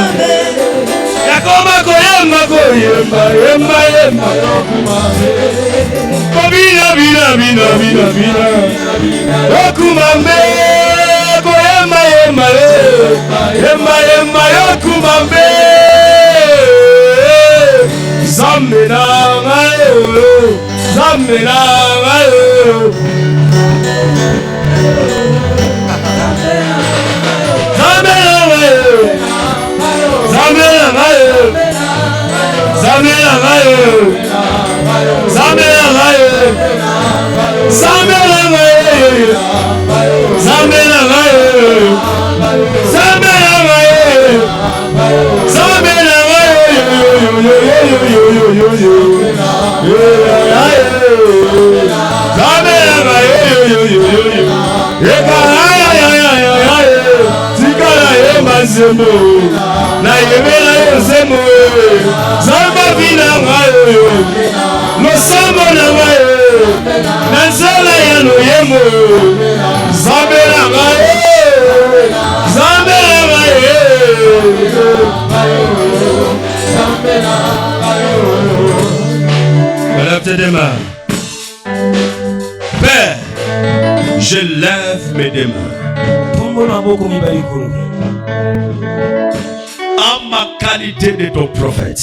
Yakoma ko yemba yokuma. Bina yokuma mbe. Ko yemba yokuma mbe. Zamena ngayo, zamena ngayo. Na yemela yosemo zamba vina ngayo losamo na ngayo nansala ya noyemo zambela ngayo lève tes mains. Père, je lève mes deux mains en ma qualité de ton prophète,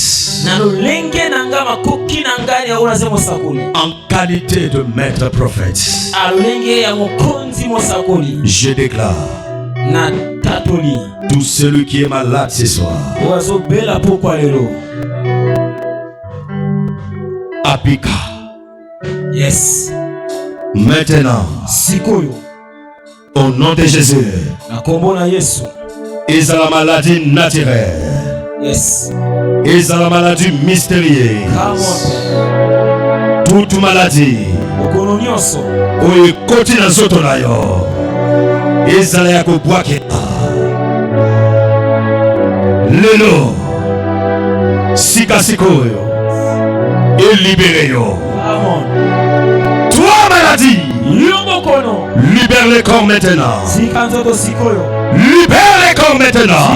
en qualité de maître prophète, je déclare tout celui qui est malade ce soir, Apika. Yes. Maintenant, au nom de Jésus, et à la maladie naturelle, yes. Et à la maladie mystérieuse, toute maladie, où il continue à s'autonailler, et à la boîte, Lelo, Sikasikoyo, et libéré yo. Toi maladie, libère les corps maintenant. Libère les corps maintenant.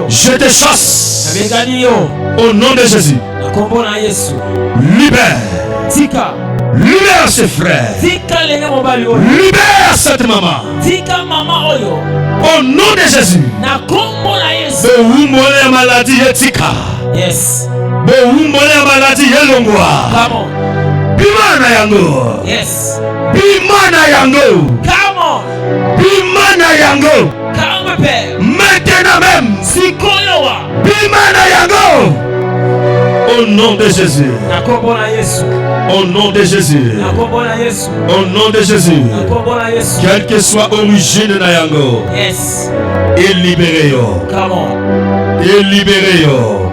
Je te chasse au nom de Jésus. Libère. Libère ses frères. Libère cette maman. Au nom de Jésus. La maladie etika. Yes. La maladie elongwa. Bimana yango. Yes. Bimana yango. Come on. Bimana yango. Come on, Père. Maintenant même. Sikolowa. Bimana yango. Au nom de Jésus. Au nom de Jésus. Au nom de Jésus. Quelle que soit l'origine de yango. Yes. Et libéré yo. Come on. Et libéré yo.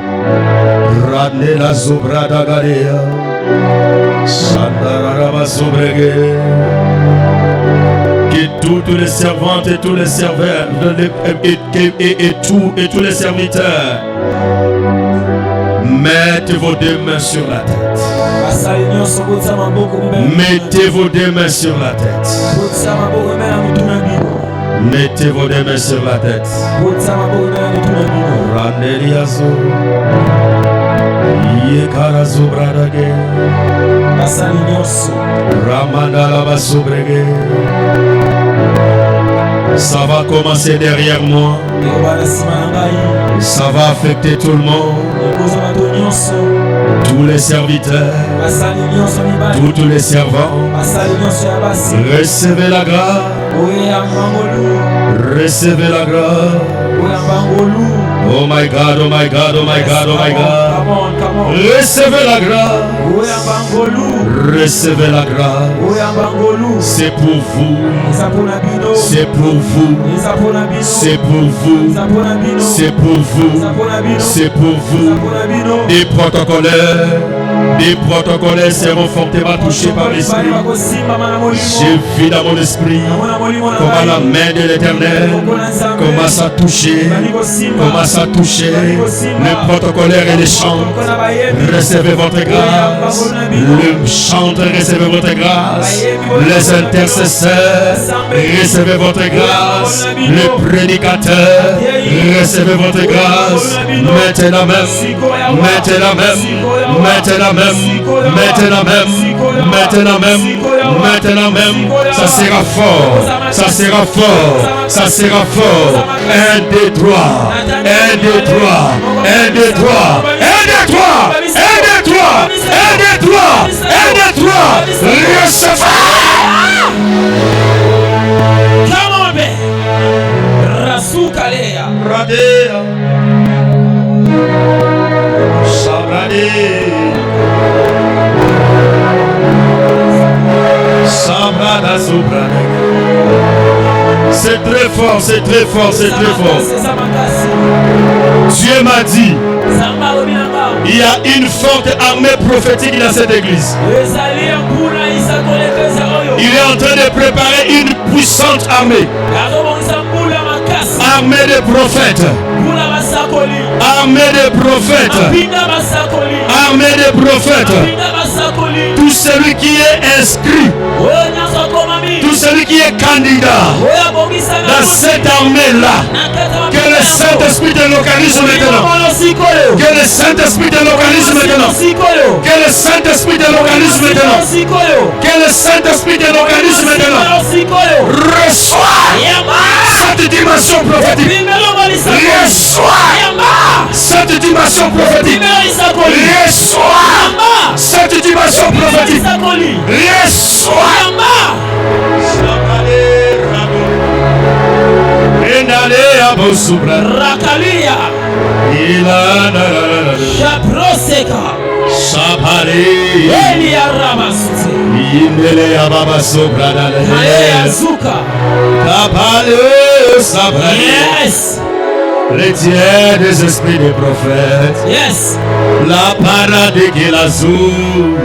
Rane la zobra d'Agadea. Sandararaba sobrege. Que toutes les servantes et tous les serveurs et tous les serviteurs mettez vos deux mains sur la tête. Mettez vos deux mains sur la tête. Mettez vos deux mains sur la tête. Raneliazo Yekarazo Bradage Ramandala Basobrege. Ça va commencer derrière moi. Ça va affecter tout le monde. Tous les serviteurs, tous les servants. Recevez la grâce. Recevez la grâce. Oh my God, oh my God, oh my God, oh my God. Come on. Recevez la grâce. Recevez la grâce. C'est pour vous. C'est pour vous. C'est pour vous. C'est pour vous. C'est pour vous. Des protocolaires seront fortement touchés par l'Esprit. J'ai vu dans mon esprit comment la main de l'Éternel commence à toucher. Commence à toucher les protocolaires et les chantres. Recevez votre grâce. Le chantre, recevez votre grâce. Les intercesseurs, recevez votre grâce. Les prédicateurs, recevez votre grâce. Maintenant même, maintenant même, maintenant même, maintenant même, maintenant même, maintenant même. Ça sera fort, ça sera fort, ça sera fort. 1, 2, 3, 1, 2, 3, 1, 2, 3, 1, 2, 3, 1, 2, 3, 1, 2, 3, 1, 2, 3. Recevez. Come on, baby. Rasukalea. Radea. Sabrade. Sabrada sobrada. C'est très fort, c'est très fort, c'est très fort. Dieu m'a dit, il y a une forte armée prophétique dans cette église. Il est en train de préparer une puissante armée. Armée de prophètes. Armée de prophètes. Armée de prophètes. Tout celui qui est inscrit, tout celui qui est candidat dans cette armée-là, que le Saint-Esprit te localise maintenant. Que le Saint-Esprit te localise maintenant. Que le Saint-Esprit te localise maintenant. Que le Saint-Esprit te localise maintenant. Reçois cette dimension prophétique. Reçois cette dimension prophétique. Reçois cette dimension prophétique. Reçois. Rakalia. Shabroseka. Sapare. Elia Ramasute. Indele ababa sobradale. Azuka. Kapale sabrade. Yes. Les tiers des esprits des prophètes. Yes. La parade qui la zoue.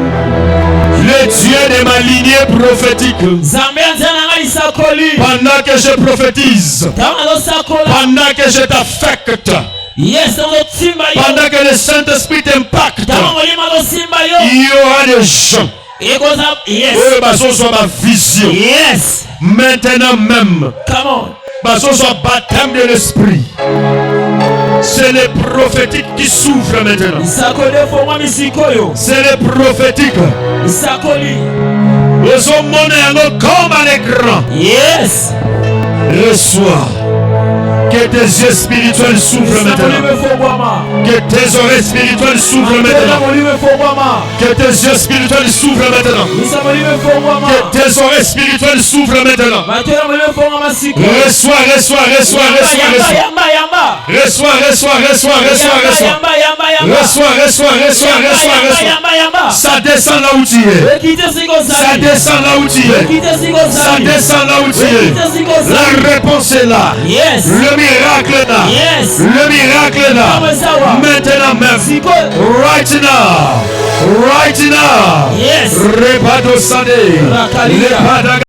Le Dieu de ma lignée prophétique. Pendant que je prophétise. Pendant que je t'affecte. Yes, pendant que le Saint-Esprit t'impacte, il y aura des gens. Yes. Soit ma vision. Yes. Maintenant même. Come on. Soit baptême de l'Esprit. C'est le prophétique qui souffre maintenant. C'est le prophétique. Comme à l'écran. Yes. Reçois. Que tes yeux spirituels souffrent maintenant. Que tes oreilles spirituelles souffrent maintenant. Que tes yeux spirituels souffrent maintenant. Que tes oreilles spirituelles souffrent maintenant. Reçois, reçois, reçois, reçois, reçois. Reçois, reçois, reçois, reçois, reçois. Reçois, reçois, reçois, reçois, reçois. Ça descend là où tu es. Ça descend là où tu es. Ça descend là où tu es. La réponse est là. Yes. Le miracle est là. Yes. Le miracle est là. Maintenant même. Right now. Right now. Yes. Repado Sade.